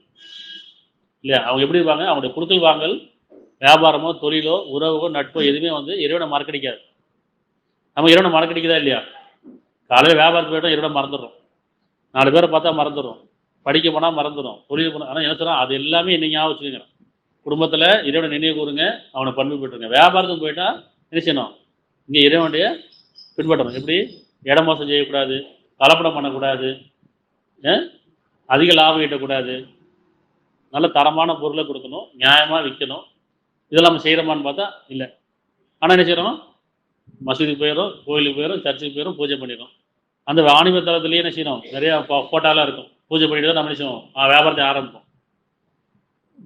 இல்லையா? அவங்க எப்படி இருப்பாங்க? அவங்களுடைய கொடுக்கல் வாங்கல், வியாபாரமோ தொழிலோ உறவோ நட்போ எதுவுமே வந்து இறைவனை மறக்கடிக்காது. நம்ம இறைவனை மறக்கடிக்குதா இல்லையா? காலையில் வியாபாரத்துக்கு போயிட்டோம், இறைவனை மறந்துடுறோம். 4 பேரை பார்த்தா மறந்துடும், படிக்க போனால் மறந்துடும், தொழில் போனால். ஆனால் என்ன சொல்கிறோம், அது எல்லாமே என்ன ஞாபகம் வச்சுக்கிறேன். குடும்பத்தில் இறைவனை நினைவு கூறுங்க, அவனை பண்பு பெற்றுங்க. வியாபாரத்துக்கு போயிட்டால் என்ன செய்யணும்? இங்கே இறைவனுடைய பின்பற்றணும். எப்படி? இடம் மோசம் செய்யக்கூடாது, கலப்படம் பண்ணக்கூடாது, அதிக லாபம் ஈட்டக்கூடாது, நல்ல தரமான பொருளை கொடுக்கணும், நியாயமாக விற்கணும். இதெல்லாம் நம்ம செய்கிறோமான்னு பார்த்தா இல்லை. ஆனால் என்ன செய்கிறோம்? மசூதிக்கு போயிடும், கோயிலுக்கு போயிடும், சர்ச்சுக்கு போயிடும், பூஜை பண்ணிடும். அந்த வாணிப தளத்துலேயே என்ன செய்யணும்? நிறையா ஃபோட்டோலாம் இருக்கும், பூஜை பண்ணிட்டு தான் நம்ம என்ன செய்வோம்? வியாபாரத்தை ஆரம்பிப்போம்.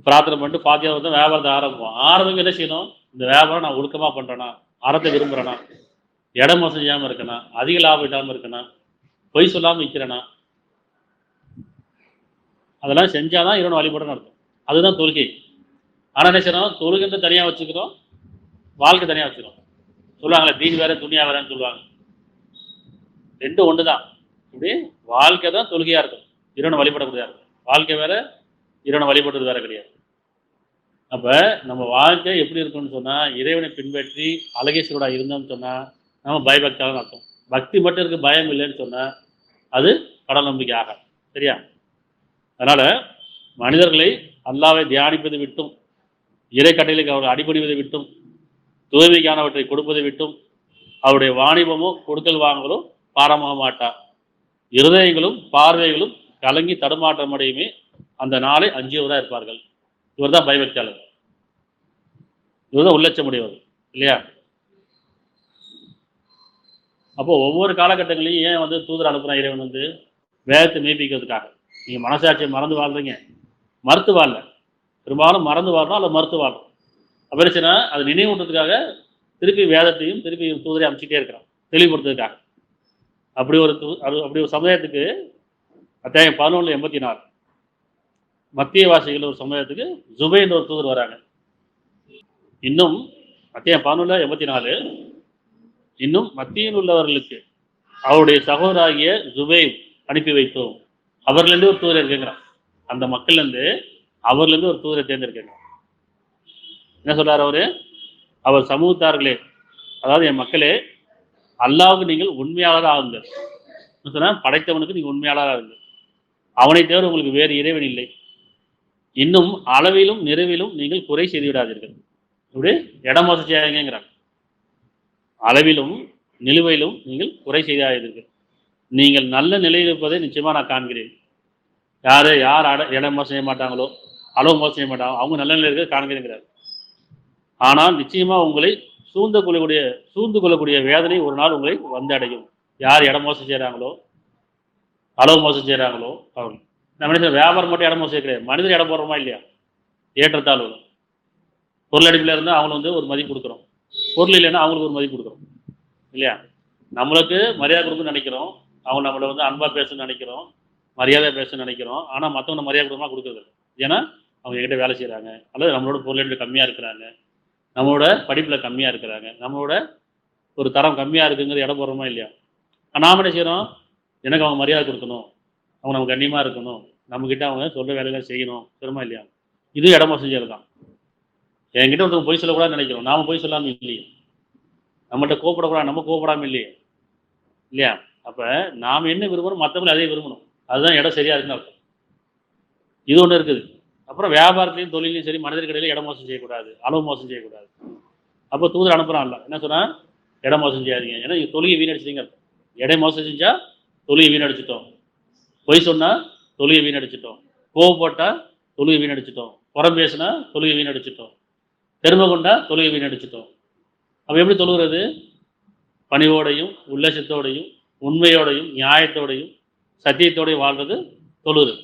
பிரார்த்தனை பண்ணிட்டு பாத்தியா வந்து வியாபாரத்தை ஆரம்பிக்கும். என்ன செய்யணும்? இந்த வியாபாரம் நான் ஒழுக்கமாக பண்ணுறேன்னா, அறத்தை விரும்புகிறேன்னா, இடம் மோசம் செய்யாமல் இருக்கேனா, அதிக லாபம் இல்லாமல் இருக்கேனா, பொய் சொல்லாமல் விற்கிறேனா, அதெல்லாம் செஞ்சாதான் இறைவன் வழிபடணும் அர்த்தம். அதுதான் தொழுகை. ஆனால் என்ன செய்யணும்? தொழுகைன்ற தனியாக வச்சுக்கிறோம், வாழ்க்கை தனியாக வச்சுக்கிறோம். சொல்லுவாங்களே தீன் வேற துணியா வேறன்னு சொல்லுவாங்க. ரெண்டும் ஒன்று தான். இப்படி வாழ்க்கை தான் தொழுகையாக இருக்கும், இறைவனை வழிபடக்கூடியதாக இருக்கும். வாழ்க்கை வேற, இறைவனை வழிபடுறது வேற கிடையாது. அப்போ நம்ம வாழ்க்கை எப்படி இருக்குன்னு சொன்னால், இறைவனை பின்பற்றி அழகேஸ்வரா இருந்தோம்னு சொன்னால் நம்ம பயபக்தியாளன்னு அர்த்தம். பக்தி மட்டும் இருக்கு, பயம் இல்லைன்னு சொன்னால் அது கடல் நம்பிக்கை ஆகாது. சரியா? அதனால் மனிதர்களை அல்லாஹ்வை தியானிப்பதை விட்டும், இறை கட்டளைக்கு அவர்கள் அடிபணிவதை விட்டும், தூய்மைக்கானவற்றை கொடுப்பதை விட்டும் அவருடைய வாணிபமோ கொடுக்கல் வாங்கலோ பாரமாக மாட்டா. இருதயங்களும் பார்வைகளும் கலங்கி தடுமாற்றம் அடையுமே அந்த நாளை அஞ்சியவராக இருப்பார்கள். இவர் தான் பயபக்தியாளர், இவர் தான் உள்ளட்சமுடையவர் இல்லையா? அப்போ ஒவ்வொரு காலகட்டங்களையும் ஏன் வந்து தூதர் அனுப்புகிறான் இறைவன்? வந்து வேதத்தை மெய்ப்பிக்கிறதுக்காக. நீங்கள் மனசாட்சியை மறந்து வாழ்றீங்க, மறுத்து வாழல, பெரும்பாலும் மறந்து வாழ்றோம் அல்ல மறுத்து வாழ்றோம். அப்போ இருந்துச்சுன்னா அது நினைவூட்டுறதுக்காக திருப்பி வேதத்தையும் திருப்பி தூதரை அமைச்சிட்டே இருக்கிறான், தெளிவுபடுத்துறதுக்காக. அப்படி ஒரு சமுதாயத்துக்கு அத்தியாயம் 11:84 மத்திய வாசிகள் ஒரு சமுதாயத்துக்கு ஜுபைன்ற ஒரு தூதர் வராங்க. இன்னும் அத்தியாயம் 11:84 இன்னும் மத்தியில் உள்ளவர்களுக்கு அவருடைய சகோதராகிய ஜுபை அனுப்பி வைத்தோம், அவர்லேருந்து ஒரு தூதரை இருக்குங்கிறான். அந்த மக்கள்லேருந்து அவர்லேருந்து ஒரு தூதரை தேர்ந்தெடுக்கிறாங்க. என்ன சொல்றாரு அவரு? அவர் சமூகத்தார்களே, அதாவது என் மக்களே, அல்லாஹ்வுக்கு நீங்கள் உண்மையாளராக ஆகுங்கள். சொன்னா படைத்தவனுக்கு நீங்கள் உண்மையாளராக ஆகுங்கள், அவனை தவிர உங்களுக்கு வேறு இறைவன் இல்லை. இன்னும் அளவிலும் நிறைவிலும் நீங்கள் குறை செய்து விடாதீர்கள். இப்படி இடம் மோசம் செய்யாதீங்கிறாங்க. அளவிலும் நிலுவையிலும் நீங்கள் குறை செய்தாதீர்கள். நீங்கள் நல்ல நிலையில் இருப்பதை நிச்சயமாக நான் காண்கிறேன். யார் இடம் மோசம் செய்ய மாட்டாங்களோ, அளவு மோசம் செய்ய மாட்டாங்களோ, அவங்க நல்ல நிலையில் இருக்க காண்கிறேங்கிறார். ஆனால் நிச்சயமாக உங்களை சூழ்ந்து கொள்ளக்கூடிய வேதனை ஒரு நாள் உங்களை வந்து அடையும். யார் இடம் மோசம் செய்கிறாங்களோ, அளவு மோசம் செய்கிறாங்களோ அவங்க. நம்ம என்ன வியாபாரம் மட்டும் இடம் மோசம் செய்ய மனிதர் இடம் போடுறோமா இல்லையா? ஏற்றத்தாழ்வு. பொருள் அடிப்பில் இருந்தால் அவங்களுக்கு வந்து ஒரு மதிப்பு கொடுக்குறோம், பொருள் இல்லைன்னா அவங்களுக்கு ஒரு மதிப்பு கொடுக்குறோம் இல்லையா? நம்மளுக்கு மரியாதை கொடுக்கணும்னு நினைக்கிறோம், அவங்க நம்மளை வந்து அன்பாக பேசணும்னு நினைக்கிறோம், மரியாதை பேசணும்னு நினைக்கிறோம். ஆனால் மற்றவங்க மரியாதை கொடுக்கமா கொடுக்குறது. ஏன்னா அவங்க எங்கிட்ட வேலை செய்கிறாங்க, அல்லது நம்மளோட பொருள் கம்மியாக இருக்கிறாங்க, நம்மளோட படிப்பில் கம்மியாக இருக்கிறாங்க, நம்மளோட ஒரு தரம் கம்மியாக இருக்குங்கிற இடம் போடுறோமா இல்லையா? நாம் என்ன செய்கிறோம்? எனக்கு அவங்க மரியாதை கொடுக்கணும், அவங்க நம்ம கண்ணியமாக இருக்கணும், நம்மக்கிட்ட அவங்க சொல்கிற வேலைகளை செய்யணும், சொல்லுமா இல்லையா? இது இடமா செஞ்சது தான். என்கிட்ட ஒருத்தவங்க பொய் சொல்லக்கூடாதுன்னு நினைக்கிறோம், நாம் பொய் சொல்லாமல் இல்லையே. நம்மகிட்ட கோவப்படக்கூடாது, நம்ம கோவப்படாமல் இல்லையே இல்லையா? அப்போ நாம் என்ன விரும்பணும், மற்றவங்களும் அதே விரும்பணும். அதுதான் இடம் சரியாக இருக்குன்னு அர்த்தம். இது ஒன்று இருக்குது. அப்புறம் வியாபாரத்திலையும் தொழிலையும் சரி, மனிதர்களிடையில இடம் மோசம் செய்யக்கூடாது, அளவு மோசம் செய்யக்கூடாது. அப்போ தூதர் அனுப்புகிறான் இல்லை, என்ன சொன்னால் இடம் மோசம் செய்யாதீங்க. ஏன்னா தொழுகை வீணடிச்சிட்டீங்க. இடை மோசம் செஞ்சால் தொழுகை வீணடிச்சிட்டோம், பொய் சொன்னால் தொழுகை வீணடிச்சிட்டோம், கோவப்பட்டால் தொழுகை வீணடிச்சிட்டோம், புறம் பேசினா தொழுகை வீணடிச்சிட்டோம், பெருமை கொண்டா தொழுகை வீணடிச்சிட்டோம். அப்போ எப்படி தொழுகிறது? பணிவோடையும் உல்லசத்தோடையும் உண்மையோடையும் நியாயத்தோடையும் சத்தியத்தோடையும் வாழ்றது தொழுது.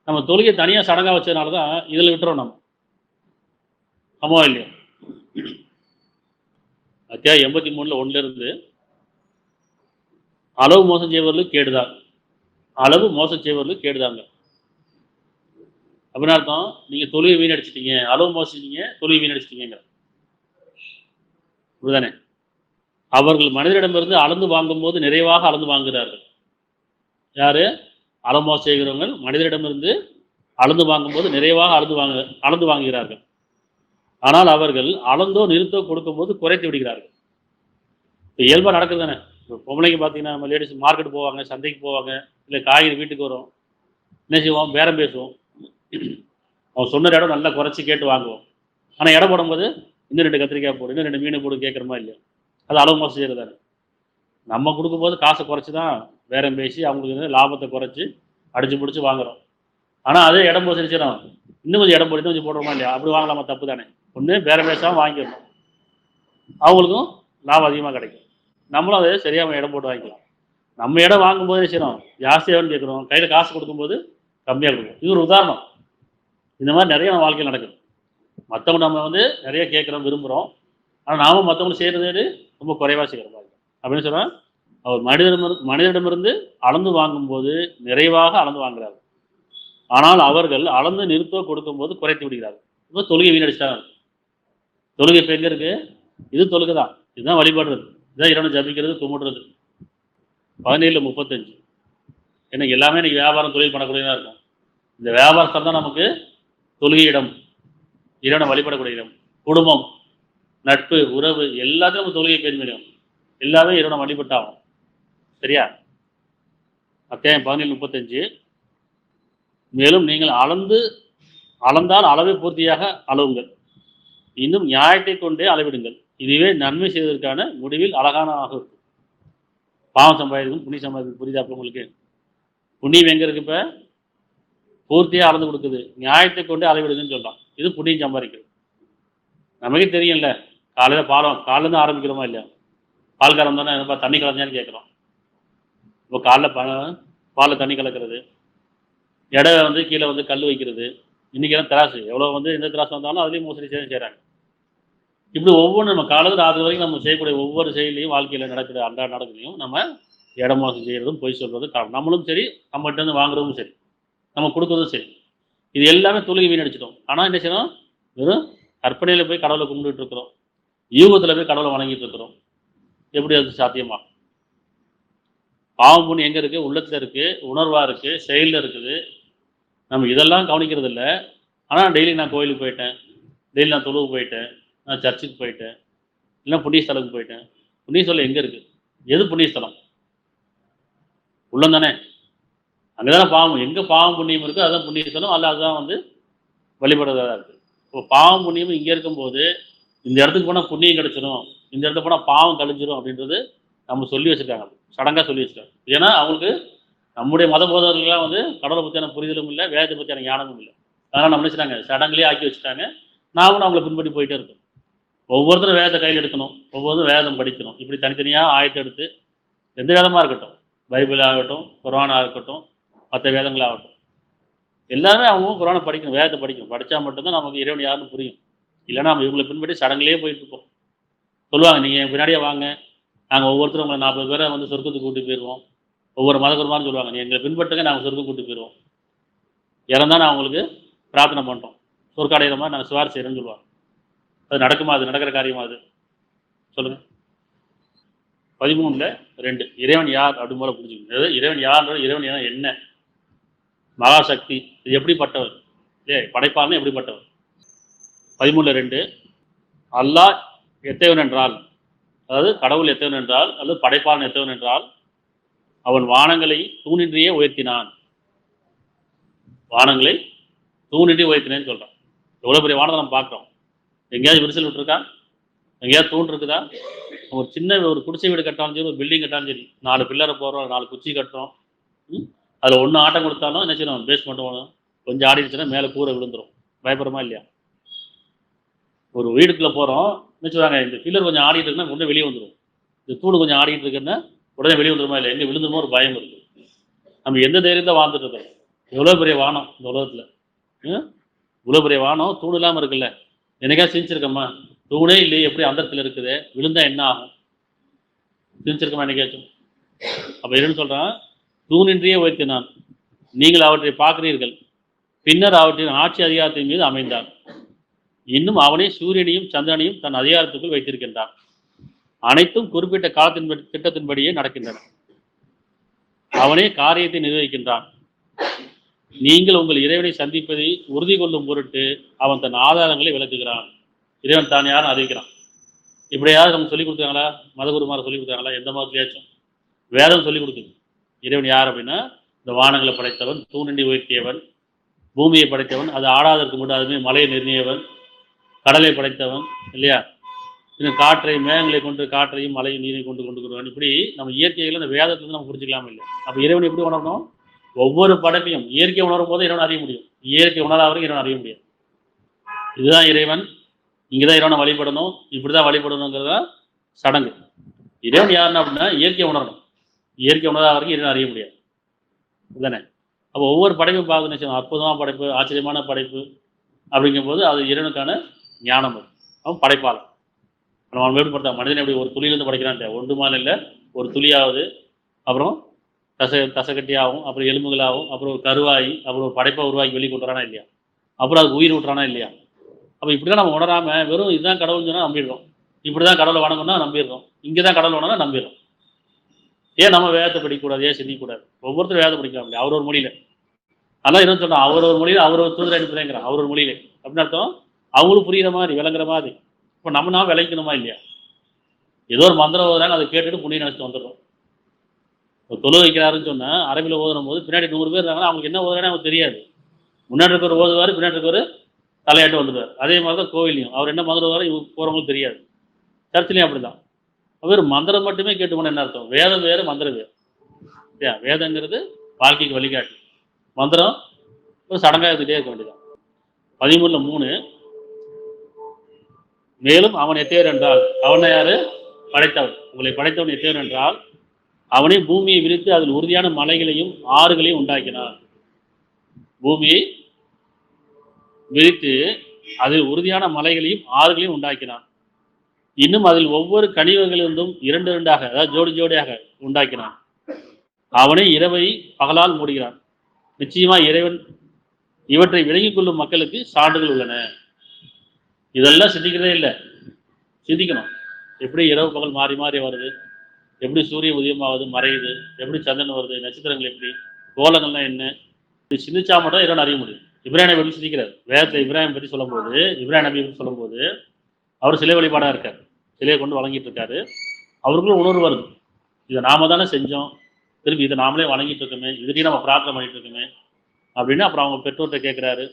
நம்ம தொழுகை தனியாக சடங்காக வச்சதுனால தான் இதில் விட்டுறோம் நம்ம. ஆமா இல்லையா? அத்தியாயம் 83 1 அளவு மோசம் செய்வர்களுக்கு கேடுதான், அளவு மோசம் செய்வர்களுக்கு கேடுதாங்க. அப்படின்னு அர்த்தம், நீங்க தொழுகை வீணடிச்சிட்டீங்க, அளவு மோசம் செஞ்சீங்க, தொழுகை வீணடிச்சிட்டீங்க. அப்படிதானே? அவர்கள் மனிதரிடமிருந்து அளந்து வாங்கும் போது நிறைவாக அளந்து வாங்குகிறார்கள். யாரு? அளவு மோசம் செய்கிறவங்க மனிதரிடமிருந்து அளந்து வாங்கும் போது நிறைவாக அளந்து வாங்குகிறார்கள். ஆனால் அவர்கள் அளந்தோ நிறுத்தோ கொடுக்கும் போது குறைத்து விடுகிறார்கள். இப்போ இயல்பாக நடக்குது தானே. இப்போ பொம்பளைக்கு பார்த்தீங்கன்னா, நம்ம லேடிஸ் மார்க்கெட் போவாங்க, சந்தைக்கு போவாங்க, இல்லை காய்கறி வீட்டுக்கு வரும், என்ன செய்வோம்? பேரம் பேசுவோம். அவன் சொன்ன இடம் நல்லா குறைச்சி கேட்டு வாங்குவோம். ஆனால் இடம் போடும்போது இன்னும் 2 கத்திரிக்காய் போடு, இன்னும் 2 மீன் போடு கேட்குறமா இல்லையா? அது அளவு மோசம் செய்கிறது தானே. நம்ம கொடுக்கும்போது காசை குறைச்சி தான் பேரம் பேசி அவங்களுக்கு லாபத்தை குறைச்சி அடிச்சு பிடிச்சி வாங்குறோம். ஆனால் அதே இடம் போது செஞ்சிடும், இன்னும் கொஞ்சம் இடம் போட்டு இன்னும் கொஞ்சம் போடுறோமா இல்லையா? அப்படி வாங்கலாமா? தப்பு தானே. ஒன்று பேரம் பேசாமல் வாங்கிடணும், அவங்களுக்கும் லாபம் அதிகமாக கிடைக்கும், நம்மளும் அதே சரியாக இடம் போட்டு வாங்கிக்கலாம். நம்ம இடம் வாங்கும்போது என்ன செய்யணும்? ஜாஸ்தியாகனு கேட்குறோம், கையில் காசு கொடுக்கும்போது கம்மியாக கொடுக்கும். இது ஒரு உதாரணம். இந்த மாதிரி நிறைய நம்ம வாழ்க்கையில் நடக்குது. மற்றவங்க நம்ம வந்து நிறைய கேட்குறோம், விரும்புகிறோம், ஆனால் நாமும் மற்றவங்க செய்கிறது ரொம்ப குறைவாக செய்கிறோம் அப்படின்னு சொன்னால், அவர் மனிதரிடமிருந்து அளந்து வாங்கும்போது நிறைவாக அளந்து வாங்குறாரு, ஆனால் அவர்கள் அளந்து நிறுத்தோ கொடுக்கும்போது குறைத்து விடுகிறார்கள். இப்போ தொழுகை வீணடிச்சிட்டாங்க. தொழுகை இப்போ எங்கே இருக்கு? இது தொழுகை தான், இதுதான் வழிபடுறது, இதுதான் இறைவனை ஜபிக்கிறது, கும்பிடுறது. 17:35. ஏன்னா எல்லாமே இன்னைக்கு வியாபாரம் தொழில் பண்ணக்கூடியதாக இருக்கும். இந்த வியாபாரத்தில் தான் நமக்கு தொழுகை இடம், இறைவனை வழிபடக்கூடிய இடம், குடும்பம், நட்பு, உறவு எல்லாத்தையும் நம்ம தொழுகை பேச முடியும். எல்லாமே இறைவனை வழிபட்டாகும். சரியா? அத்தியாயம் 17:35. மேலும் நீங்கள் அளந்தால் அளவை பூர்த்தியாக அளவுங்கள், இன்னும் நியாயத்தை கொண்டே அளவிடுங்கள், இதுவே நன்மை செய்வதற்கான முடிவில் அழகான ஆகும். பாவம் சம்பாதிக்கும் புண்ணிய சம்பாதிக்கும். புரியுதா? அப்போ உங்களுக்கு புண்ணியம் எங்க இருக்கு? இப்போ பூர்த்தியாக அளந்து கொடுக்குது, நியாயத்தை கொண்டே அளவிடுங்கன்னு சொல்றான். இது புண்ணியம் சம்பாதிக்கிறது. நமக்கே தெரியும்ல, காலையில் காலையிலேருந்து ஆரம்பிக்கிறோமா இல்லையா? பால்காரம் தானே, என்னப்பா தண்ணி கலந்தான்னு கேட்குறோம். இப்போ காலைல பாலில் தண்ணி கலக்கிறது, எடை வந்து கீழே வந்து கல் வைக்கிறது, இன்றைக்கெல்லாம் திராசு எவ்வளோ வந்து எந்த திராசு வந்தாலும் அதுலேயும் மோசடி செய்கிறாங்க. இப்படி ஒவ்வொன்றும் நம்ம காலத்தில் ராத்திரி வரைக்கும் நம்ம செய்யக்கூடிய ஒவ்வொரு செயலையும், வாழ்க்கையில் நடக்கிற அன்றாட நடக்கலையும் நம்ம இடம் மோசம் செய்கிறதும், பொய் சொல்கிறதும், நம்மளும் சரி, நம்மகிட்ட இருந்து வாங்குறதும் சரி, நம்ம கொடுக்குறதும் சரி, இது எல்லாமே தொழுகை வீணடிச்சிட்டோம். ஆனால் என்ன செய்யணும்? வெறும் கற்பனையில் போய் கடவுளை கும்பிட்டு இருக்கிறோம், யூகத்தில் போய் கடவுளை வணங்கிட்டு இருக்கிறோம். எப்படி அது சாத்தியமா? பாவம் புண்ணு எங்கே இருக்குது? உள்ளத்தில் இருக்குது, உணர்வாக இருக்குது, செயலில் இருக்குது. நம்ம இதெல்லாம் கவனிக்கிறது இல்லை. ஆனால் டெய்லி நான் கோயிலுக்கு போயிட்டேன், டெய்லி நான் தொழுவு போயிட்டேன், நான் சர்ச்சுக்கு போயிட்டேன், இல்லைன்னா புண்ணிய ஸ்தலத்துக்கு போயிட்டேன். புண்ணிய ஸ்தலம் எங்கே இருக்குது? எது புண்ணிய ஸ்தலம்? உள்ளம் தானே. அங்கே தானே பாவம். எங்கே பாவம் புண்ணியம் இருக்குது அதுதான் புண்ணிய ஸ்தலம், அல்ல அதுதான் வந்து வழிபடுறதா இருக்குது. இப்போ பாவம் புண்ணியமும் இங்கே இருக்கும்போது, இந்த இடத்துக்கு போனால் புண்ணியம் கிடைச்சிடும், இந்த இடத்துக்கு போனால் பாவம் கழிஞ்சிடும் அப்படின்றது நம்ம சொல்லி வச்சுருக்காங்க, சடங்காக சொல்லி வச்சுருக்காங்க. ஏன்னா அவங்களுக்கு நம்முடைய மத போதவர்கள்லாம் வந்து கடவுளை பற்றியான புரிதலும் இல்லை, வேதத்தை பற்றியான ஞானமும் இல்லை. அதனால் நம்ம நினைச்சிட்டாங்க, சடங்குலேயே ஆக்கி வச்சுட்டாங்க. நாமளும் அவங்களை பின்பற்றி போயிட்டே இருக்கோம். ஒவ்வொருத்தரும் வேதத்தை கையில் எடுக்கணும், ஒவ்வொருத்தரும் வேதம் படிக்கணும். இப்படி தனித்தனியாக ஆயத்தை எடுத்து, எந்த வேதமாக இருக்கட்டும், பைபிள் ஆகட்டும், குர்ஆன் ஆகட்டும், மற்ற வேதங்களாகட்டும், எல்லாமே அவங்க குர்ஆனை படிக்கணும், வேதத்தை படிக்கணும். படித்தா மட்டும்தான் நமக்கு இறைவன் யாருன்னு புரியும். இல்லைன்னா நம்ம இவங்களை பின்பற்றி சடங்குலேயே போயிட்டு இருப்போம். சொல்லுவாங்க, நீங்கள் என் பின்னாடியே வாங்க, நாங்கள் ஒவ்வொருத்தரும் உங்களை 40 பேரை வந்து சொர்க்கத்துக்கு கூட்டி போயிடுவோம். ஒவ்வொரு மதகுருமான்னு சொல்லுவாங்க, நீ எங்களை பின்பற்றுங்க, நாங்கள் சொர்க்கம் கூட்டி போயிடுவோம். இறந்தா நான் உங்களுக்கு பிரார்த்தனை பண்ணுறோம், சொர்க்கம் அடைகிற மாதிரி நாங்கள் சிபாரிசு செய்கிறோன்னு சொல்லுவாங்க. அது நடக்குமா? அது நடக்கிற காரியமா? அது சொல்லுங்கள். 13:2 இறைவன் யார் அப்படி போல புரிஞ்சுக்கணும். இறைவன் யார்ன்றது, இறைவன் என்ன, மகாசக்தி, இது எப்படிப்பட்டவர், இல்லையே படைப்பாளன்னு எப்படிப்பட்டவர். 13:2 அல்லாஹ் எத்தவன் என்றால், அதாவது கடவுள் எத்தவன் என்றால், அல்லது படைப்பாளன் எத்தவன் என்றால், அவன் வானங்களை தூணின்றியே உயர்த்தினான். வானங்களை தூணின்றி உயர்த்தினேன்னு சொல்றான். எவ்வளோ பெரிய வானத்தை நம்ம பார்க்குறோம். எங்கேயாவது விரிசல் விட்டுருக்கா? எங்கேயாவது தூண் இருக்குதா? ஒரு சின்ன ஒரு குடிசை வீடு கட்டாலும் சரி, ஒரு பில்டிங் கட்டாலும் சரி, 4 பில்லரை போடுறோம், 4 குச்சி கட்டுறோம். அதில் ஒன்று ஆட்டம் கொடுத்தாலும் என்ன செய்யணும், பேஸ்மெண்ட் போகணும். கொஞ்சம் ஆடிடுச்சுன்னா மேலே கூரை விழுந்துடும். பயப்படுறோமா இல்லையா? ஒரு வீடுக்குள்ளே போகிறோம் நினச்சுவாங்க, இந்த பில்லர் கொஞ்சம் ஆடிட்டு இருக்குன்னா உடனே வெளியே வந்துடும். இந்த தூண் கொஞ்சம் ஆடிட்டு இருக்குன்னா உடனே வெளியே வந்துடுமா இல்லை? எங்கே விழுந்துருமோ ஒரு பயம் இருக்குது. நம்ம எந்த தைரியத்தை வாழ்ந்துட்டு இருக்கோம். எவ்வளோ பெரிய வானம் இந்த உலகத்தில், இவ்வளோ பெரிய வானம் தூண் இல்லாமல் இருக்குல்ல. எனக்கா சிரிச்சிருக்கம்மா, தூணே இல்லையே, எப்படி அந்தரத்தில் இருக்குது, விழுந்தா என்ன ஆகும்? சிரிச்சிருக்கமா என்னைக்காச்சும்? அப்போ என்னன்னு சொல்கிறான், தூணின்றியே உயர்த்தினான், நீங்கள் அவற்றை பார்க்கிறீர்கள், பின்னர் அவற்றின் ஆட்சி அதிகாரத்தின் மீது அமைந்தான். இன்னும் அவனே சூரியனையும் சந்திரனையும் தன் அதிகாரத்துக்குள் வைத்திருக்கின்றான். அனைத்தும் குறிப்பிட்ட காலத்தின் திட்டத்தின்படியே நடக்கின்றன. அவனே காரியத்தை நிர்வகிக்கின்றான். நீங்கள் உங்கள் இறைவனை சந்திப்பதை உறுதி கொள்ளும் பொருட்டு அவன் தன் ஆதாரங்களை விளக்குகிறான். இறைவன் தான் யாரும் அறிவிக்கிறான். இப்படியாவது நம்ம சொல்லிக் கொடுத்தாங்களா? மதகுருமாரை சொல்லிக் கொடுத்தாங்களா? எந்த மதத்திலேயாச்சும்? வேதம் சொல்லிக் கொடுக்குது. இறைவன் யார் அப்படின்னா, இந்த வானங்களை படைத்தவன், தூணின்றி உயர்த்தியவன், பூமியை படைத்தவன், அது ஆடாதற்கு முன்னாலுமே மலையை நிர்ணயவன், கடலை படைத்தவன் இல்லையா, இன்னும் காற்றை, மேகங்களை கொண்டு காற்றையும் மலையும் நீரை கொண்டு கொண்டுக்கிறவன். இப்படி நம்ம இயற்கைகளை இந்த வேதத்துலேருந்து நம்ம புரிஞ்சிக்கலாமா இல்லை? அப்போ இறைவன் எப்படி உணரணும்? ஒவ்வொரு படைப்பையும் இயற்கை உணரும் போது இறைவன் அறிய முடியும். இயற்கை உணராதவரைக்கும் இறைவன் அறிய முடியாது. இதுதான் இறைவன், இங்கேதான் இறைவனை வழிபடணும், இப்படிதான் வழிபடணுங்கிறதா சடங்கு. இறைவன் யாருன்னா அப்படின்னா இயற்கை உணரணும். இயற்கை உணராத வரைக்கும் இறைவன் அறிய முடியாது. இதுதானே? அப்போ ஒவ்வொரு படைப்பும் பார்க்கணும், அற்புதமான படைப்பு, ஆச்சரியமான படைப்பு அப்படிங்கும்போது அது இறைவனுக்கான ஞானம். அவன் படைப்பாளன். நம்ம எப்படி மனிதனை எப்படி ஒரு துளியிலிருந்து படைக்கிறான்ட்டு, ஒன்று மாலை இல்லை, ஒரு துளியாவது, அப்புறம் தசைக்கட்டியாகும், அப்புறம் எலும்புகளாகும், அப்புறம் ஒரு கருவாகி, அப்புறம் ஒரு படைப்பை உருவாக்கி வெளியே கொண்டு வரானா இல்லையா? அப்புறம் அதுக்கு உயிர் விட்டுறானா இல்லையா? அப்போ இப்படி தான் நம்ம உணராம வெறும் இதுதான் கடவுள்னு சொன்னால் நம்பிடுறோம். இப்படி தான் கடவுளை வணங்கணும்னா நம்பிடுறோம். இங்கே தான் கடவுள் வணங்கினா நம்பிடுறோம். ஏன் நம்ம வேதத்தை படிக்கக்கூடாது? ஏன் சிந்திக்கக்கூடாது? ஒவ்வொருத்தரும் வேதத்தை படிக்கலாம் இல்லையா? அவர் ஒரு மொழியில. அதான் என்ன சொல்றான், அவர் ஒரு மொழியில் அவர் ஒரு தூதரை அனுப்புறேங்கிறான். அவர் ஒரு மொழியில அப்படின்னு அர்த்தம், அவங்களுக்கு புரியுற மாதிரி, விளங்குற மாதிரி. இப்போ நம்ம விளக்கணுமா இல்லையா? ஏதோ ஒரு மந்திரம் ஓதுறாங்க, அதை கேட்டுட்டு புண்ணிய நினைச்சிட்டு வந்துடுறோம். ஒரு தொழு வைக்கிறாருன்னு சொன்னா அரபியில் ஓதும் போது பின்னாடி 100 பேர் இருக்காங்கன்னா அவங்களுக்கு என்ன ஓதுறானே அவங்களுக்கு தெரியாது. முன்னாடி இருக்கிற ஓதுவார், பின்னாடி இருக்கிற தலையாட்டு வந்துடுவார். அதே மாதிரி தான் கோவிலையும் அவர் என்ன மந்திரம் ஓதுவாரோ இவங்க போகிறவங்களுக்கு தெரியாது. சர்ச்சிலையும் அப்படிதான். அவர் மந்திரம் மட்டுமே கேட்டு போன என்ன அர்த்தம்? வேதம் வேறு, மந்திரம் வேறு இல்லையா? வேதங்கிறது வாழ்க்கைக்கு வழிகாட்டு, மந்திரம் ஒரு சடங்காக இருந்துகிட்டே இருக்க வேண்டியதான். 13:3 மேலும் அவன் எத்தேர் என்றால், அவனை யாரு? படைத்தவன். உங்களை படைத்தவன் எத்தேர் என்றால், அவனே பூமியை விரித்து அதில் உறுதியான மலைகளையும் ஆறுகளையும் உண்டாக்கினான். பூமியை விரித்து அதில் உறுதியான மலைகளையும் ஆறுகளையும் உண்டாக்கினான். இன்னும் அதில் ஒவ்வொரு கனிவங்களிலிருந்தும் 2 அதாவது ஜோடி ஜோடியாக உண்டாக்கினான். அவனே இரவை பகலால் மூடுகிறான். நிச்சயமா இறைவன் இவற்றை விளங்கிக் கொள்ளும் மக்களுக்கு சான்றுகள் உள்ளன. இதெல்லாம் சிந்திக்கிறதே இல்லை. சிந்திக்கணும். எப்படி இரவு பகல் மாறி மாறி வருது, எப்படி சூரிய உதயமாவது மறையுது, எப்படி சந்திரன் வருது, நட்சத்திரங்கள் எப்படி, கோலங்கள்லாம் என்ன, இது சிந்திச்சா மட்டும் இறைவன் அறிய முடியும். இப்ராஹிம் நபி எப்படி சிந்திக்கிறார்? வேதத்தில் இப்ராஹிம் பற்றி சொல்லும்போது, இப்ராஹிம் நபி பற்றி சொல்லும்போது அவர் சிலை வழிபாடாக இருக்கார், சிலையை கொண்டு வழங்கிட்டு இருக்காரு. அவருக்குள்ள உணர்வு வருது, இதை நாம தானே செஞ்சோம், திரும்பி இதை நாமளே வணங்கிட்டு இருக்கோமே, இதுலேயும் நம்ம பிரார்த்தனை பண்ணிட்டு இருக்கோமே அப்படின்னு. அப்புறம் அவங்க பெற்றோர்கிட்ட கேட்குறாரு,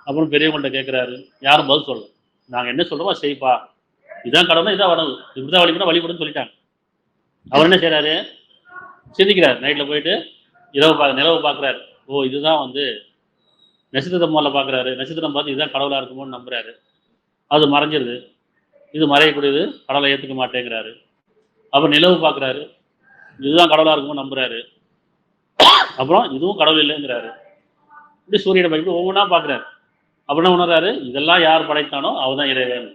அப்புறம் பெரியவங்கள்ட்ட கேட்குறாரு. யாரும் பதில் சொல்லல. நாங்கள் என்ன சொல்கிறோமோ செய்ப்பா, இதான் கடவுள், இதான் வணங்கு, இப்படிதான் வழிபட வழிபடுன்னு சொல்லிட்டாங்க. அவர் என்ன செய்கிறாரு? சிந்திக்கிறார். நைட்டில் போயிட்டு நிலவு பார்க்குறாரு. ஓ இதுதான் நட்சத்திரத்தை முதல்ல பார்க்குறாரு. நட்சத்திரம் பார்த்து இதுதான் கடவுளாக இருக்குமோன்னு நம்புறாரு. அது மறைஞ்சிருது. இது மறையக்கூடியது, கடவுளை ஏற்றுக்க மாட்டேங்கிறாரு. அப்புறம் நிலவு பார்க்குறாரு, இதுதான் கடவுளாக இருக்குமோ நம்புறாரு. அப்புறம் இதுவும் கடவுள் இல்லைங்கிறாரு. இப்படி சூரியனை பார்த்து ஒவ்வொன்றா பார்க்குறாரு. அப்படின்னா உணர்றாரு, இதெல்லாம் யார் படைத்தானோ அவதான் இறைவன்.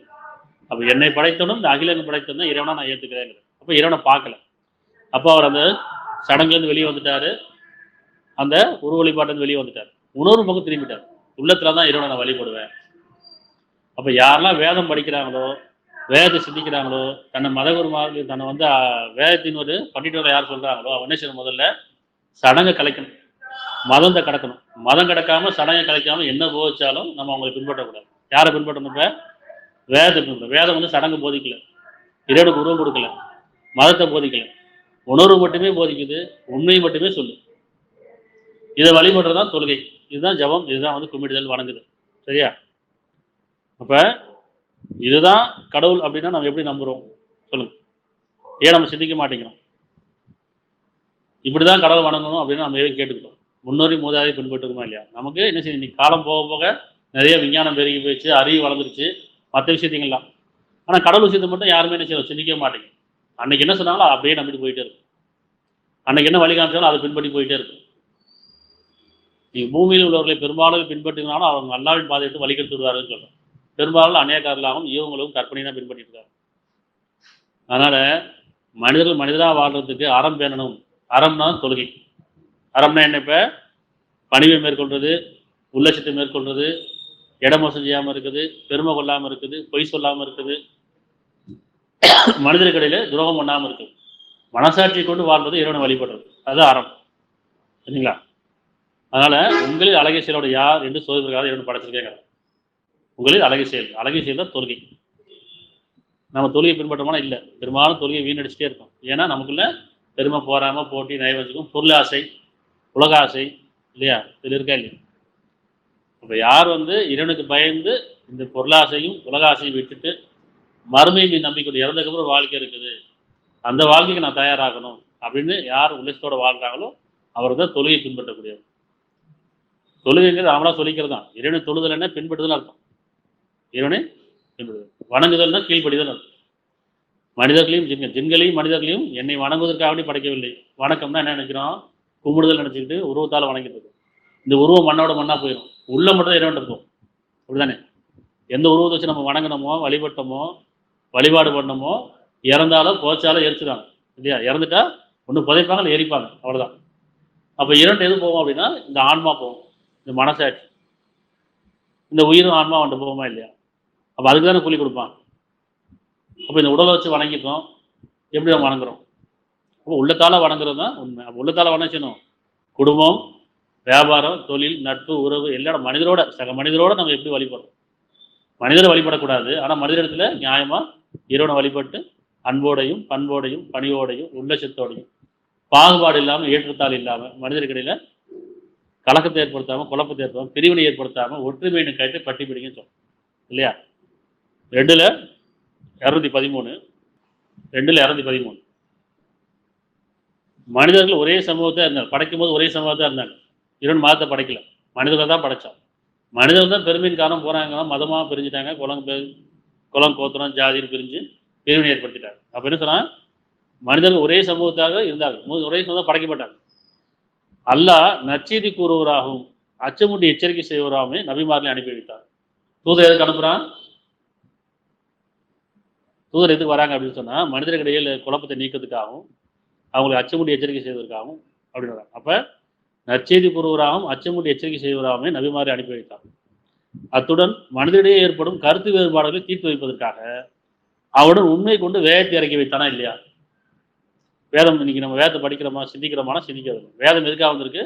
அப்போ என்னை படைத்தனும் இந்த அகிலன் படைத்தனும் இறைவனா நான் ஏற்றுக்கிறேங்கிறேன். அப்போ இறைவனை பார்க்கல. அப்போ அவர் அந்த சடங்குலேருந்து வெளியே வந்துட்டாரு, அந்த உருவ வழிபாட்டிலேருந்து வெளியே வந்துட்டார், உணர்வு பக்கம் திரும்பிட்டார். உள்ளத்துல தான் இறைவனை நான் வழிபடுவேன். அப்போ யாரெல்லாம் வேதம் படிக்கிறாங்களோ, வேதத்தை சிந்திக்கிறாங்களோ, தன்னை மதகுருமார்கள் தன்னை வந்து வேதத்தின் ஒரு பண்டிதர்கள் யார் சொல்றாங்களோ அவன் என்ன செய்யணும்? முதல்ல சடங்கை கலைக்கணும், மதத்தை கடக்கணும். மதம் கடக்காம சடங்கை கலைக்காம என்ன போதிச்சாலும் நம்ம அவங்களை பின்பற்றக்கூடாது. யாரை பின்பற்றணும்? இப்போ வேதத்தை பின்பற்ற. வேதம் வந்து சடங்கு போதிக்கல, இறைவனுக்கு உருவம் கொடுக்கல, மதத்தை போதிக்கல, உணர்வு மட்டுமே போதிக்குது, உண்மையை மட்டுமே சொல்லு. இதை வழிபடுறதுதான் தொழுகை, இதுதான் ஜபம், இதுதான் வந்து கும்பிடுதல், வணங்குது. சரியா? அப்ப இதுதான் கடவுள் அப்படின்னா நம்ம எப்படி நம்புறோம் சொல்லுங்க? ஏன் நம்ம சிந்திக்க மாட்டேங்கிறோம்? இப்படிதான் கடவுள் வணங்கணும் அப்படின்னு நம்ம எதுவும் கேட்டுக்கிட்டோம்? முன்னோரி மூதாதை பின்பற்றுக்குமா இல்லையா? நமக்கு என்ன செய்யும், இன்னைக்கு காலம் போக போக நிறைய விஞ்ஞானம் பெருகி போயிடுச்சு, அறிவு வளர்ந்துருச்சு, மற்ற விஷயத்தைங்கலாம். ஆனால் கடவுள் விஷயத்தை மட்டும் யாருமே என்ன செய்யணும், சிந்திக்க மாட்டேங்க. அன்னைக்கு என்ன சொன்னாங்களோ அப்படியே நம்பிட்டு போயிட்டே இருக்கும். அன்னைக்கு என்ன வழி காமிச்சாலும் அதை பின்பற்றி போயிட்டே இருக்கும். நீங்க பூமியில் உள்ளவர்களை பெரும்பாலும் பின்பற்றினாலும் அவங்க அல்லாவின் பாதையிட்டு வழிகெடுத்து விடுவாருன்னு சொல்றேன். பெரும்பாலும் அநேகர்களாகவும் இவங்களும் கற்பனை தான் பின்பற்றிட்டு இருக்காங்க. அதனால மனிதர்கள் மனிதராக வாழ்றதுக்கு அறம் பேணணும். அறம்னா தொழுகை. அறம்னா என்ன? இப்ப பணிவை மேற்கொள்றது, உள்ளட்சத்தை மேற்கொள்றது, இடமோசம் செய்யாம இருக்குது, பெருமை கொள்ளாம இருக்குது, பொய் சொல்லாம இருக்குது, மனிதர்களிடையில துரோகம் பண்ணாம இருக்குது, மனசாட்சியை கொண்டு வாழ்றது, இறைவனை வழிபடுறது, அது அறம். சரிங்களா? அதனால உங்களில் அழகிய செயலோட யார் என்று சோதனைக்காக இறைவன் படைச்சிருக்கேங்க. உங்களில் அழகிய செயல், அழகிய செயல் தான் தொழுகை. நம்ம தொழுகை பின்பற்றோம்னா இல்லை, பெரும்பாலும் தொழுகை வீணடிச்சுட்டே இருக்கும். ஏன்னா நமக்குள்ள பெருமை, போறாம, போட்டி, நயவச்சுக்கும், பொருளாசை, உலக ஆசை இல்லையா? இதில் இருக்கா இல்லையா? அப்ப யார் வந்து இறைவனுக்கு பயந்து இந்த பொருளாசையும் உலக ஆசையும் விட்டுட்டு மறுமையை நம்பிக்கொண்டு இறந்ததுக்கப்புறம் ஒரு வாழ்க்கை இருக்குது, அந்த வாழ்க்கைக்கு நான் தயாராகணும் அப்படின்னு யார் உள்ளத்தோட வாழ்றாங்களோ அவர் தான் தொழுகை பின்பற்றக்கூடியவர். தொழுகைங்கிறது அவங்களா சொல்லிக்கிறது தான். இறைவனை தொழுதல் என்ன? பின்பற்றுதல் அர்த்தம். இறைவனை பின்பற்றுதல். வணங்குதல்னா கீழ்ப்படிதல் அர்த்தம். மனிதர்களையும் ஜின்களையும் மனிதர்களையும் என்னை வணங்குவதற்காக படைக்கவில்லை. வணக்கம்னா என்ன நினைக்கிறோம்? கும்பிடுதல் நினைச்சுக்கிட்டு உருவத்தால் வணங்கிட்டு இருக்கும். இந்த உருவம் மண்ணோட மண்ணா போயிடும், உள்ள மட்டும் தான் இறைவன் இருக்கும். அப்படிதானே? எந்த உருவத்தை வச்சு நம்ம வணங்கினோமோ, வழிபட்டோமோ, வழிபாடு பண்ணமோ, இறந்தாலும் போச்சாலும் எரிச்சுதாங்க இல்லையா? இறந்துட்டா ஒன்று புதைப்பாங்க, இல்லை எரிப்பாங்க, அவ்வளோதான். அப்போ இரண்டு எது போவோம் அப்படின்னா இந்த ஆன்மா போகும், இந்த மனசாட்சி, இந்த உயிரும் ஆன்மா வந்துட்டு போகுமா இல்லையா? அப்போ அதுக்கு தானே கூலி கொடுப்பான். அப்போ இந்த உடலை வச்சு வணங்கிட்டோம், எப்படி நம்ம வணங்குறோம்? அப்போ உள்ளத்தால வணங்குறது தான் உண்மை. அப்போ உள்ளத்தால வணங்கணும். குடும்பம், வியாபாரம், தொழில், நட்பு, உறவு எல்லாம் மனிதரோட, சக மனிதரோட நம்ம எப்படி வழிபடுறோம்? மனிதரை வழிபடக்கூடாது, ஆனால் மனிதரிடத்துல நியாயமா இறைவனை வழிபட்டு அன்போடையும் பண்போடையும் பணியோடையும் உள்ளட்சத்தோடையும் பாகுபாடு இல்லாமல் ஏற்றத்தால் இல்லாமல் மனிதர்களிடையில கலக்கத்தை ஏற்படுத்தாமல், குழப்பத்தை ஏற்படுத்தாமல், பிரிவினை ஏற்படுத்தாமல் ஒற்றுமையினை கேட்டு பட்டி பிடிங்கன்னு சொல்றோம் இல்லையா? 2:213 2:213 மனிதர்கள் ஒரே சமூகத்தை இருந்தாங்க, படைக்கும் போது ஒரே சமூகத்தை இருந்தாங்க. இறைவன் மதத்தை படைக்கல, மனிதர்கள் தான் படைச்சான். மனிதர்கள் தான் பெருமையின் காரணம் போறாங்க, மதமாக பிரிஞ்சுட்டாங்க, குலம் கோத்திரம் ஜாதின்னு பிரிஞ்சு பிரிவினை ஏற்படுத்திட்டாங்க. அப்ப என்ன சொன்னா, மனிதர்கள் ஒரே சமூகத்தாக இருந்தாங்க, ஒரே சமூகம் படைக்கப்பட்டாங்க. அல்லாஹ் நற்செய்தி கூறுவராகவும் அச்சமுட்டி எச்சரிக்கை செய்வராகவே நபிமார்களை அனுப்பி வைத்தார். தூதர் எதுக்கு அனுப்புறான்? தூதர் எதுக்கு வராங்க அப்படின்னு சொன்னா, மனிதர்களிடையே குழப்பத்தை நீக்கிறதுக்காகவும் அவங்களுக்கு அச்சமுட்டி எச்சரிக்கை செய்வதற்காகவும் அப்படின்னு வராங்க. அப்ப நற்செய்தி கூறுவராகவும் அச்சமுட்டி எச்சரிக்கை செய்வராகவே நபிமாரை அனுப்பி வைத்தார். அத்துடன் மனிதனிடையே ஏற்படும் கருத்து வேறுபாடுகளை தீர்த்து வைப்பதற்காக அவனுடன் உண்மை கொண்டு வேதத்தை இறக்கி வைத்தானா இல்லையா? வேதம் இன்னைக்கு நம்ம வேதத்தை படிக்கிறோமா, சிந்திக்கிறோமானா சிந்திக்கிறது. வேதம் எதுக்காக வந்திருக்கு?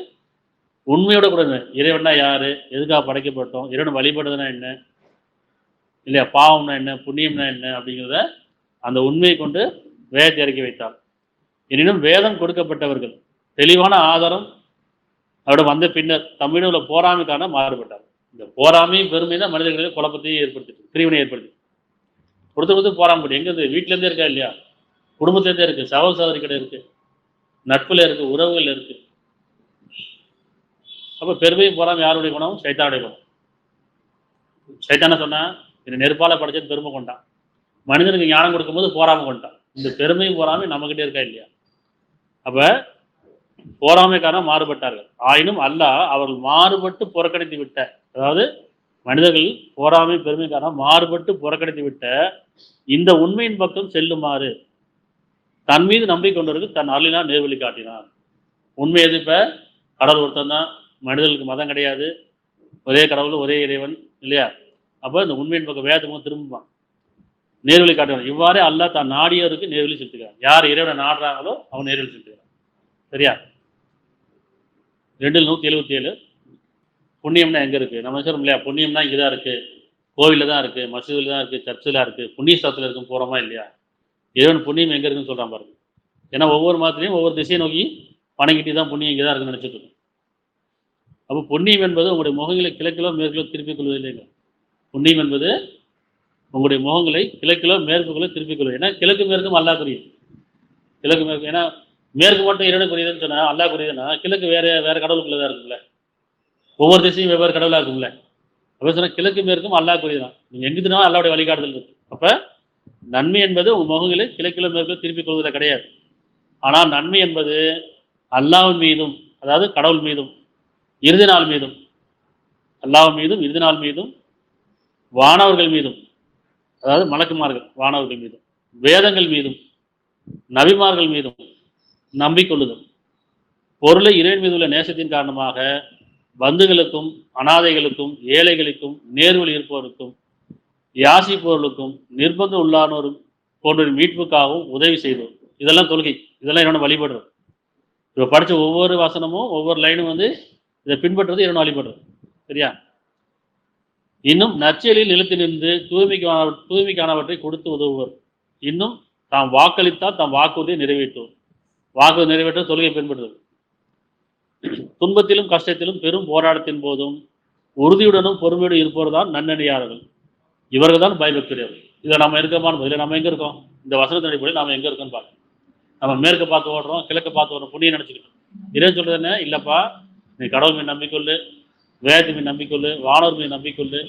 உண்மையோட கூட இறைவனா யாரு, எதுக்காக படைக்கப்பட்டோம், இறைவன் வழிபடுறதுனா என்ன இல்லையா, பாவம்னா என்ன, புண்ணியம்னா என்ன அப்படிங்கிறத அந்த உண்மையை கொண்டு வேதத்தை இறக்கி வைத்தார். எனினும் வேதம் கொடுக்கப்பட்டவர்கள் தெளிவான ஆதாரம் அவரோட வந்த பின்னர் தமிழில் உள்ள போராமைக்கான மாறுபட்டார். இந்த போராமையும் பெருமை தான் மனிதர்களில் குழப்பத்தையும் ஏற்படுத்திட்டு, பிரிவினை ஏற்படுத்தி கொடுத்து போராம எங்க வீட்டிலேருந்தே இருக்கா இல்லையா, குடும்பத்திலேருந்தே இருக்கு, சகோதர சகோதரி கிட்ட இருக்கு, நட்புல இருக்கு, உறவுகள் இருக்கு. அப்ப பெருமையும் போராம யாருடைய குணம்? சைத்தானுடைய குணம். சைத்தான சொன்னா இந்த நெருப்பால படைச்சது பெருமை கொண்டான், மனிதனுக்கு ஞானம் கொடுக்கும்போது போராம கொண்டான். இந்த பெருமையும் போராமை நம்மகிட்டே இருக்கா இல்லையா? அப்ப போராமைக்காரன் மாறுபட்டார்கள். ஆயினும் அல்லாஹ் அவர்கள் மாறுபட்டு புறக்கணித்து விட்ட, அதாவது மனிதர்கள் போராமை பெருமைக்காரன் மாறுபட்டு புறக்கணித்து விட்ட இந்த உண்மையின் பக்கம் செல்லுமாறு தன் மீது நம்பிக்கை கொண்டவருக்கு தன் அருளினால் நேர்வழி காட்டினான். உண்மை எது? இப்போ கடவுள் ஒருத்தன் தான், மனிதர்களுக்கு மதம் கிடையாது, ஒரே கடவுள் ஒரே இறைவன் இல்லையா? அப்போ இந்த உண்மையின் பக்கம் வேதமும் திரும்புவான், நேர்வழி காட்டுவான். இவ்வாறே அல்லாஹ் தான் நாடியவருக்கு நேர்வழி செலுத்துகிறான். யார் இறைவனை நாடுறாங்களோ அவன் நேர்வழி செலுத்துகிறான். சரியா? 2:177. புண்ணியம்னா எங்கே இருக்குது? நம்ம சொல்றோம் இல்லையா, புண்ணியம்னா இங்கே தான் இருக்குது, கோவிலில் தான் இருக்குது, மசூதியில் தான் இருக்குது, சர்ச்சில் இருக்குது, புண்ணிய ஸ்தலத்தில் இருக்கும் போகிறோமா இல்லையா? இறைவன் புண்ணியம் எங்கே இருக்குன்னு சொல்கிறான் பாருங்க. ஏன்னா ஒவ்வொரு மாதத்துலையும் ஒவ்வொரு திசையை நோக்கி வணங்கிட்டு தான் புண்ணியம் இங்கே தான் இருக்குன்னு நினச்சிட்டு இருக்கோம். அப்போ புண்ணியம் என்பது உங்களுடைய முகங்களை கிழக்கிலோ மேற்கிலோ திருப்பிக் கொள்வது இல்லைங்க. புண்ணியம் என்பது உங்களுடைய முகங்களை கிழக்கிலோ மேற்குகளோ திருப்பிக் கொள்வது. ஏன்னா கிழக்கு மேற்கும் அல்லாஹ்க்குரியது. கிழக்கு மேற்கு, ஏன்னா மேற்கு மட்டும் இறைவனுக்குரியதுன்னு சொன்னால் அல்லாஹ்க்குரியதுன்னா கிழக்கு வேற கடவுளுக்குள்ள தான் இருக்குல்ல, ஒவ்வொரு திசையும் வெவ்வேறு கடவுளாக இருக்கும்ல. அப்போ சொன்னால் கிழக்கு மேற்கும் அல்லாஹ்க்குரியது தான். நீங்கள் எங்கிட்டுனா அல்லாஹ்வுடைய வழிகாட்டுதல் இருக்கு. அப்போ நன்மை என்பது உங்கள் முகங்களை கிழக்கிலோ மேற்கிலோ திருப்பிக் கொள்வதில் கிடையாது. ஆனால் நன்மை என்பது அல்லாஹ் மீதும், அதாவது கடவுள் மீதும், இறுதி நாள் மீதும், அல்லாஹ் மீதும், இறுதி நாள் மீதும், வானவர்கள் மீதும், அதாவது மலக்குமார்கள் வானவர்கள் மீதும், வேதங்கள் மீதும், நபிமார்கள் மீதும் நம்பிக்கொள்ளுதல். பொருளை இறைவன் மீது உள்ள நேசத்தின் காரணமாக பந்துகளுக்கும், அனாதைகளுக்கும், ஏழைகளுக்கும், நேர்வழி இருப்பவருக்கும், யாசிப்பவர்களுக்கும், நிர்பந்தம் உள்ளானோரும் போன்ற மீட்புக்காகவும் உதவி செய்தோம். இதெல்லாம் தொழுகை, இதெல்லாம் இறைவனை வழிபடுறது. இப்போ படித்த ஒவ்வொரு வசனமும் ஒவ்வொரு லைனும் இதை பின்பற்றுறது இறைவனை வழிபடுறது. சரியா? இன்னும் நற்செயலில் நிலைத்து நின்று தூய்மைக்கானவற்றை கொடுத்து உதவுவர். இன்னும் தாம் வாக்களித்தால் தாம் வாக்குறுதியை நிறைவேற்றுவோம். வாக்குறுதி நிறைவேற்ற தொழுகை பின்பற்றுவது. துன்பத்திலும் கஷ்டத்திலும் பெரும் போராட்டத்தின் போதும் உறுதியுடனும் பொறுமையோடு இருப்பவர் தான் நன்னடியார்கள். இவர்கள் தான் பயபக்தர்கள். இதில் நம்ம இருக்கமான இதில் நம்ம எங்கே இருக்கோம்? இந்த வசனத்தின் அடிப்படையில் நாம் எங்கே இருக்கோன்னு பார்க்கணும். நம்ம மேற்க பார்த்து ஓடுறோம், கிழக்க பார்த்து ஓடுறோம், புண்ணியம் நினச்சிக்கிட்டோம். இறைவன் சொல்றது என்ன? இல்லைப்பா, நீ கடவுள் மீது நம்பிக்கொள்ளு, வேதத்தை மீது நம்பிக்கொள்ளு, வானவர் மீது நம்பிக்கொள்ளு,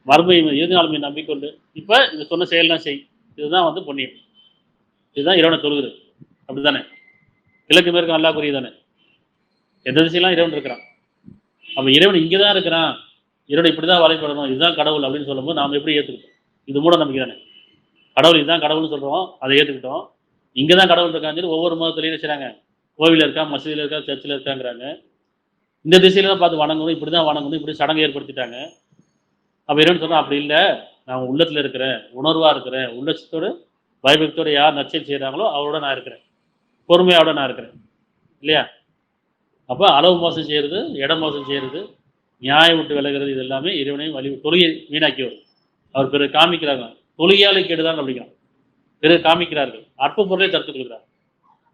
மறுமை இறுதி நாள் மீது நம்பிக்கொள்ளு. இப்போ இந்த சொன்ன செயல்லாம் செய். இதுதான் புண்ணியம். இதுதான் இறைவனை தொழுகிறது. அப்படி தானே? கிழக்கு மேற்கு அல்லாஹ்க்குரியது தானே? எந்த திசையெல்லாம் இறைவன் இருக்கிறான். அப்போ இறைவன் இங்கே தான் இருக்கிறான், இறைவனை இப்படி தான் வழிபடணும், இதுதான் கடவுள் அப்படின்னு சொல்லும்போது நாம் எப்படி ஏற்றுக்கிட்டோம்? இது மூட நம்பிக்கை தானே. கடவுள் இதுதான் கடவுள்னு சொல்கிறோம், அதை ஏற்றுக்கிட்டோம். இங்கே தான் கடவுள் இருக்கான்னு சொல்லி ஒவ்வொரு மதத்துலையும் செய்கிறாங்க. கோவிலில் இருக்கா, மசூதியில் இருக்கா, சர்ச்சில் இருக்காங்கிறாங்க. இந்த திசையில தான் பார்த்து வணங்கணும், இப்படி தான் வணங்கணும், இப்படி சடங்கு ஏற்படுத்திட்டாங்க. அப்போ இறைவன் சொன்னால் அப்படி இல்லை, நான் உள்ளத்தில் இருக்கிறேன், உணர்வாக இருக்கிறேன், உள்ளத்தோடு பயபக்தியோடு யார் நற்செயல் செய்கிறாங்களோ அவரோட நான் இருக்கிறேன், பொறுமையோட நான் இருக்கிறேன் இல்லையா? அப்போ அளவு மோசம் செய்கிறது, இடம் மோசம் செய்கிறது, நியாயம் விட்டு விலகிறது, இது எல்லாமே இறைவனையும் தொழுகை வீணாக்கி வரும். அவர் பிறகு காமிக்கிறாங்க, தொழுகையாளை கேடுதான் அப்படிங்கிறான். பிறகு காமிக்கிறார்கள், அற்ப பொருளை கருத்து கொடுக்குறாங்க.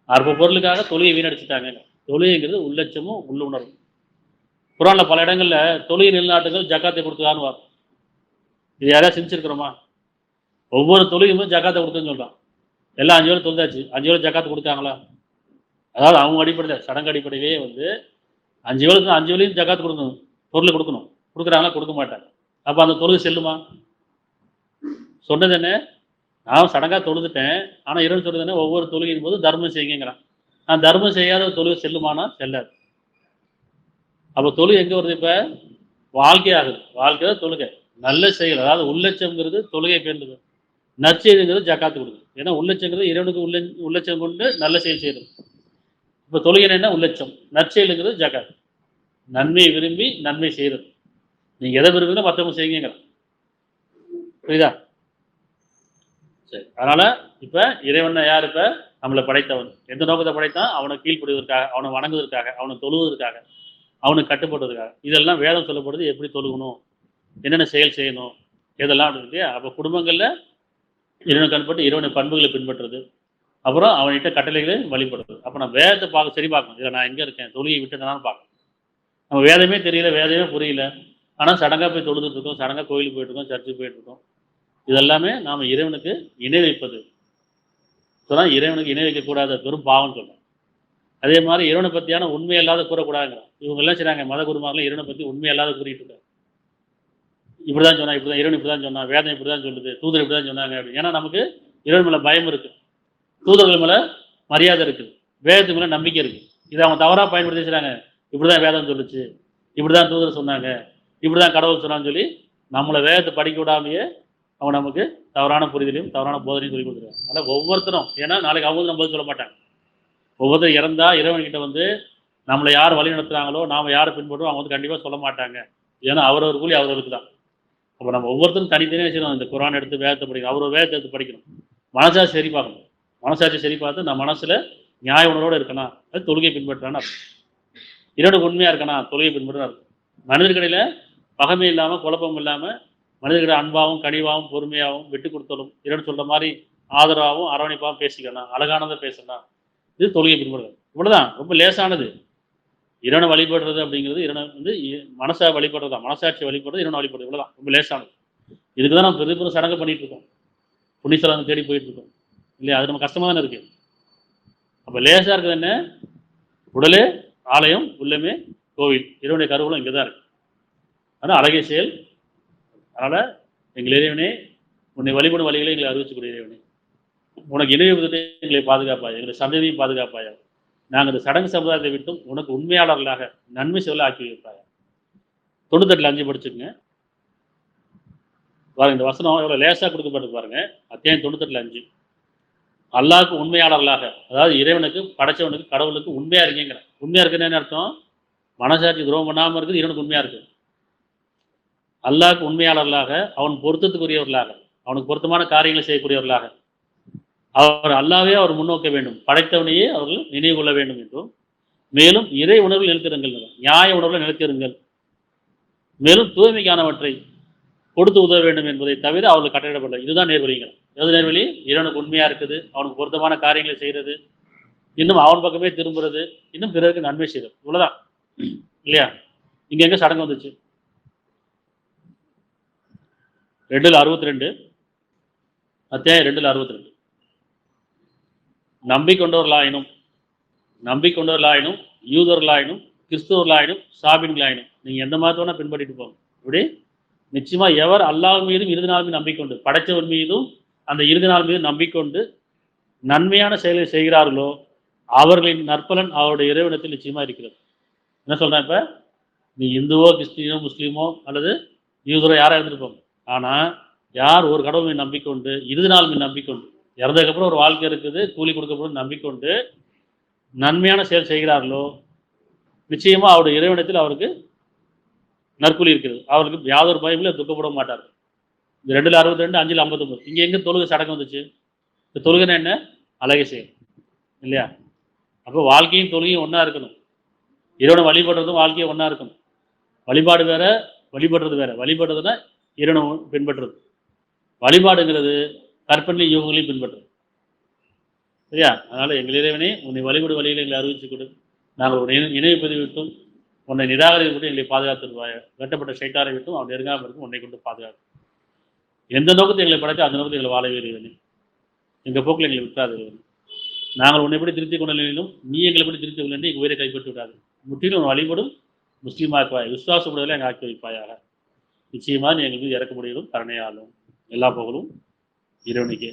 அற்ப பொருளுக்காக தொழுகை வீணடிச்சுட்டாங்க. தொழுகைங்கிறது உள்ளட்சமும் உள்ள உணர்வு. குரான்ல பல இடங்கள்ல தொழுகை நிலநாட்டுகள் ஜக்காத்தை கொடுத்துக்கான்னு வரும். இது யாராவது செஞ்சிருக்கிறோமா? ஒவ்வொரு தொழுகையுமே ஜக்காத்தை கொடுத்துன்னு சொல்றான். எல்லாம் 5 வேளை தொழுதாச்சு, 5 வேளை ஜக்காத்து கொடுத்தாங்களா? அதாவது அவங்க அடிப்படையில் சடங்கு அடிப்படையிலேயே 5 வேளைக்கு 5 வேளையும் ஜக்காத்து கொடுக்கணும், பொருள் கொடுக்கணும். கொடுக்குறாங்களா? கொடுக்க மாட்டாங்க. அப்போ அந்த தொழுகை செல்லுமா? சொன்னது என்ன? நான் சடங்காக தொழுதுட்டேன், ஆனால் இறைவன் சொல்றது என்ன? ஒவ்வொரு தொழுகையின் போது தர்மம் செய்யுங்கிறான். நான் தர்மம் செய்யாத தொழுகை செல்லுமானா? செல்லாது. அப்போ தொழுகை எங்கே வருது? இப்போ வாழ்க்கையாகுது. வாழ்க்கை தொழுகை நல்ல செயல், அதாவது உள்ளட்சம்ங்கிறது தொழுகை பேர்ந்தது. நற்செய்திங்கிறது ஜக்காத்து கொடுக்குது. ஏன்னா உள்ளட்சங்கிறது இறைவனுக்கு உள்ளட்சம் கொண்டு நல்ல செயல் செய்யறது. இப்போ தொழுகை என்ன? உள்ளட்சம். நற்செயலுங்கிறது ஜக்காத்து, நன்மையை விரும்பி நன்மை செய்யறது. நீங்கள் எதை விரும்புகிறோம் மற்றவங்க செய்யுங்கிற. புரியுதா? சரி. அதனால இப்போ இறைவன் யார்? இப்போ நம்மளை படைத்தவன். எந்த நோக்கத்தை படைத்தான்? அவனை கீழ்ப்படுவதற்காக, அவனை வணங்குவதற்காக, அவனை தொழுவதற்காக, அவனுக்கு கட்டுப்படுவதற்காக. இதெல்லாம் வேதம் சொல்லப்படுது. எப்படி தொழுகணும், என்னென்ன செயல் செய்யணும், இதெல்லாம் அப்படி இல்லையா? அப்போ குடும்பங்களில் இறைவனை கண்பட்டு இறைவனை பண்புகளை பின்பற்றுறது, அப்புறம் அவன்கிட்ட கட்டளைகளை வழிபடுறது. அப்போ நம்ம வேதத்தை சரி பார்க்கணும். இதில் நான் எங்கே இருக்கேன், தொழுகை விட்டுனாலும் பார்க்கணும். நம்ம வேதமே தெரியல, வேதமே புரியல, ஆனால் சடங்காக போய் தொழுதுட்டு இருக்கோம், சடங்காக கோயிலுக்கு போயிட்டு இருக்கோம், சர்ச்சுக்கு போயிட்டு இருக்கோம். இதெல்லாமே நாம் இறைவனுக்கு இணை வைப்பது. சொன்னால் இறைவனுக்கு இணை வைக்கக்கூடாத பெரும் பாவம்னு சொல்கிறோம். அதே மாதிரி இறைவனை பற்றியான உண்மை அல்லாத கூறக்கூடாதுங்கிறோம். இவங்க எல்லாம் செய்கிறாங்க, மத குருமாரெலாம் இறைவனை பற்றி உண்மை அல்லாத கூறிட்டு இருக்காங்க. இப்படி தான் சொன்னா, இப்படி தான் இறைவன் இப்படி தான் சொன்னான், வேதம் இப்படி தான் சொல்லுது, தூதர் இப்படி தான் சொன்னாங்க அப்படின்னு. ஏன்னா நமக்கு இறைவன் மேலே பயம் இருக்குது, தூதர்கள் மேலே மரியாதை இருக்குது, வேதத்துக்கு மேலே நம்பிக்கை இருக்குது. இதை அவங்க தவறாக பயன்படுத்தி செய்கிறாங்க. இப்படி தான் வேதம் சொல்லுச்சு, இப்படி தான் தூதர் சொன்னாங்க, இப்படி தான் கடவுள் சொன்னான்னு சொல்லி நம்மளை வேதத்தை படிக்க விடாமையே அவங்க நமக்கு தவறான புரிதலையும் தவறான போதனையும் சொல்லி கொடுத்துருவாங்க. அதனால் ஒவ்வொருத்தரும், ஏன்னா நாளைக்கு அவங்க நம்ம சொல்ல மாட்டாங்க. ஒவ்வொருத்தரும் இறந்தா இறைவன்கிட்ட வந்து நம்மளை யார் வழி நடத்துகிறாங்களோ, நாம் யாரை பின்பற்றோம் அவங்க வந்து கண்டிப்பாக சொல்ல மாட்டாங்க. ஏன்னா அவரவர் கூலி அவரவருக்கு தான். அப்போ நம்ம ஒவ்வொருத்தரும் தனித்தனியாக செய்யணும். இந்த குரான் எடுத்து வேதத்தை படிக்கணும், அவரோட வேதத்தை எடுத்து படிக்கணும். மனசாட்சி சரி பார்க்கணும். மனசாட்சி சரி பார்த்து நான் மனசில் நியாய உணர்வோடு இருக்கணும், அது தொழுகை பின்பற்றான்னு அர்த்தம். இறைவனுக்கு உண்மையாக இருக்கணும், தொழுகை பின்பற்றான்னு அர்த்தம். மனிதர்களில் பகமை இல்லாமல் குழப்பம் இல்லாமல் மனிதர்களிட அன்பாகவும் கனிவாகவும் பொறுமையாகவும் விட்டு கொடுத்தலும் இறைவன் சொல்கிற மாதிரி ஆதரவாகவும் அரவணைப்பாகவும் பேசிக்கணும், அழகானதை பேசணும். இது தொழுகை பின்பற்றுறது. இவ்வளோதான், ரொம்ப லேசானது. இறைவனை வழிபடுறது அப்படிங்கிறது இறைவனை வந்து மனசை வழிபடுறது தான், மனசாட்சி வழிபடுறது இறைவனை வழிபடுறது. இவ்வளோதான், ரொம்ப லேசானது. இதுக்கு தான் நம்ம பெரிய பெரிய சடங்கு பண்ணிட்டு இருக்கோம், புண்ணியஸ்தலங்கள் தேடி போயிட்டு இருக்கோம் இல்லையா? அது நம்ம கஷ்டமாக தானே இருக்கு. அப்போ லேசாக இருக்குது என்ன? உடலே ஆலயம், உள்ளமே கோவில், இறைவனுடைய கருவூலம் இங்கே தான் இருக்கு. ஆனால் அழகிய செயல். அதனால் எங்கள் இறைவனே, உன்னை வழிபடும் வழிகளை எங்களை அறிவிச்சுக்கூடிய இறைவனே, உனக்கு இணைய விதத்தை எங்களை பாதுகாப்பாயா, எங்களுடைய சந்ததியும் பாதுகாப்பாயா, நாங்கள் இந்த சடங்கு சமுதாயத்தை விட்டும் உனக்கு உண்மையாளர்களாக நன்மை செயலை ஆக்கி வைப்பாயா. 98 5 படிச்சுக்கங்க பாருங்க. இந்த வசனம் எவ்வளோ லேசாக கொடுக்கப்பட்டு பாருங்க. அத்தியாயம் 98 5. அல்லாஹ்வுக்கு உண்மையாளர்களாக, அதாவது இறைவனுக்கு படைச்சவனுக்கு கடவுளுக்கு உண்மையா இருக்கீங்கிற. உண்மையா இருக்குன்னு என்ன அர்த்தம்? மனசாட்சி துரோகம் பண்ணாமல் இருக்குது, இறைவனுக்கு உண்மையா இருக்கு. அல்லாஹ்வுக்கு உண்மையாளர்களாக, அவன் பொருத்தத்துக்குரியவர்களாக, அவனுக்கு பொருத்தமான காரியங்களை செய்யக்கூடியவர்களாக, அவர் அல்லாவே அவர் முன்னோக்க வேண்டும், படைத்தவனையே அவர்கள் நினைவு கொள்ள வேண்டும் என்றும், மேலும் இறை உணர்வில் நிலைத்திருங்கள், நியாய உணர்வில் நிலைத்திருங்கள், மேலும் தூய்மைக்கானவற்றை கொடுத்து உதவ வேண்டும் என்பதை தவிர அவர்கள் கட்டளையிடப்படல. இதுதான் நேர்வழிங்கள். எது நேர்வழி? இறைவனுக்கு உண்மையா இருக்குது, அவனுக்கு பொருத்தமான காரியங்களை செய்கிறது, இன்னும் அவன் பக்கமே திரும்புறது, இன்னும் பிறருக்கு நன்மை செய்கிறது. இவ்வளவுதான் இல்லையா? இங்க எங்க சடங்கு வந்துச்சு? 2:62, அத்தியாயம் 2:62. நம்பிக்கொண்டவர்களாயினும் யூதர்களாயினும் கிறிஸ்தவர்களாயினும் சாபின்களாயினும் நீங்க எந்த மாதிரி வேணா பின்பற்றிட்டு போங்க. இப்படி நிச்சயமா எவர் அல்லாஹ் மீதும் இறுதி நாள் மீது நம்பிக்கொண்டு, படைத்தவர் மீதும் அந்த இறுதி நாள் மீது நம்பிக்கொண்டு நன்மையான செயலை செய்கிறார்களோ அவர்களின் நற்பலன் அவருடைய இறைவனத்தில் நிச்சயமா இருக்கிறது. என்ன சொல்றேன்? இப்ப நீ இந்துவோ கிறிஸ்டியனோ முஸ்லீமோ அல்லது யூதரோ யாரா இருந்திருப்போம், ஆனா யார் ஒரு கடவுள் மீது நம்பிக்கொண்டு இறுதி நாள் மீது நம்பிக்கொண்டு இறந்ததுக்கப்புறம் ஒரு வாழ்க்கை இருக்குது, கூலி கொடுக்கப்படும் நம்பிக்கொண்டு நன்மையான செயல் செய்கிறார்களோ நிச்சயமா அவருடைய இறைவனத்தில் அவருக்கு நற்கூலி இருக்கிறது. அவருக்கு யாதொரு பயமில்லை, துக்கப்பட மாட்டார்கள். இந்த 2:62 5:59. இங்க எங்க தொழுகை சடங்கு வந்துச்சு? இந்த தொழுகைன்னா என்ன? அழகிய செயல் இல்லையா? அப்போ வாழ்க்கையும் தொழுகையும் ஒன்றா இருக்கணும். இறைவனை வழிபடுறதும் வாழ்க்கையும் ஒன்றா இருக்கணும். வழிபாடு வேற, வழிபடுறது வேற. வழிபடுறதுன்னா இறைவனை பின்பற்றுறது, வழிபாடுங்கிறது கற்பனை யோகங்களையும் பின்பற்றுறது. சரியா? அதனால எங்கள் இறைவனே, உன்னை வழிபடு வழிகளை எங்களை அறிவிச்சு கொடு, நாங்கள் ஒரு இணைய பதிவு விட்டும் உன்னை நிராகரித்து விட்டு எங்களை பாதுகாத்துருவாய, வெட்டப்பட்ட சைட்டாரை விட்டும் அவன் நெருங்காமல் இருக்கும் உன்னை கொண்டு பாதுகாத்து. எந்த நோக்கத்தை எங்களை படைத்து அந்த நோக்கத்தை எங்களை வாழவே இறைவனே, எங்கள் போக்கில் எங்களை விட்டாது இறைவனே. நாங்கள் உன்னை எப்படி திருத்திக் கொண்டதிலும் நீ எங்களை எப்படி திருத்தி கொள்ள எங்கள் உயிரை கைப்பற்றி விடாது. முற்றிலும் உன் வழிபடும் முஸ்லீமாக்குவாய், விசுவாசப்படுவதில் எங்கள் ஆக்கி வைப்பாயாக. நிச்சயமாக நீ எங்களுக்கு இறக்க முடியலும் கருணையாலும். எல்லா புகழும் இறைவனுக்கே.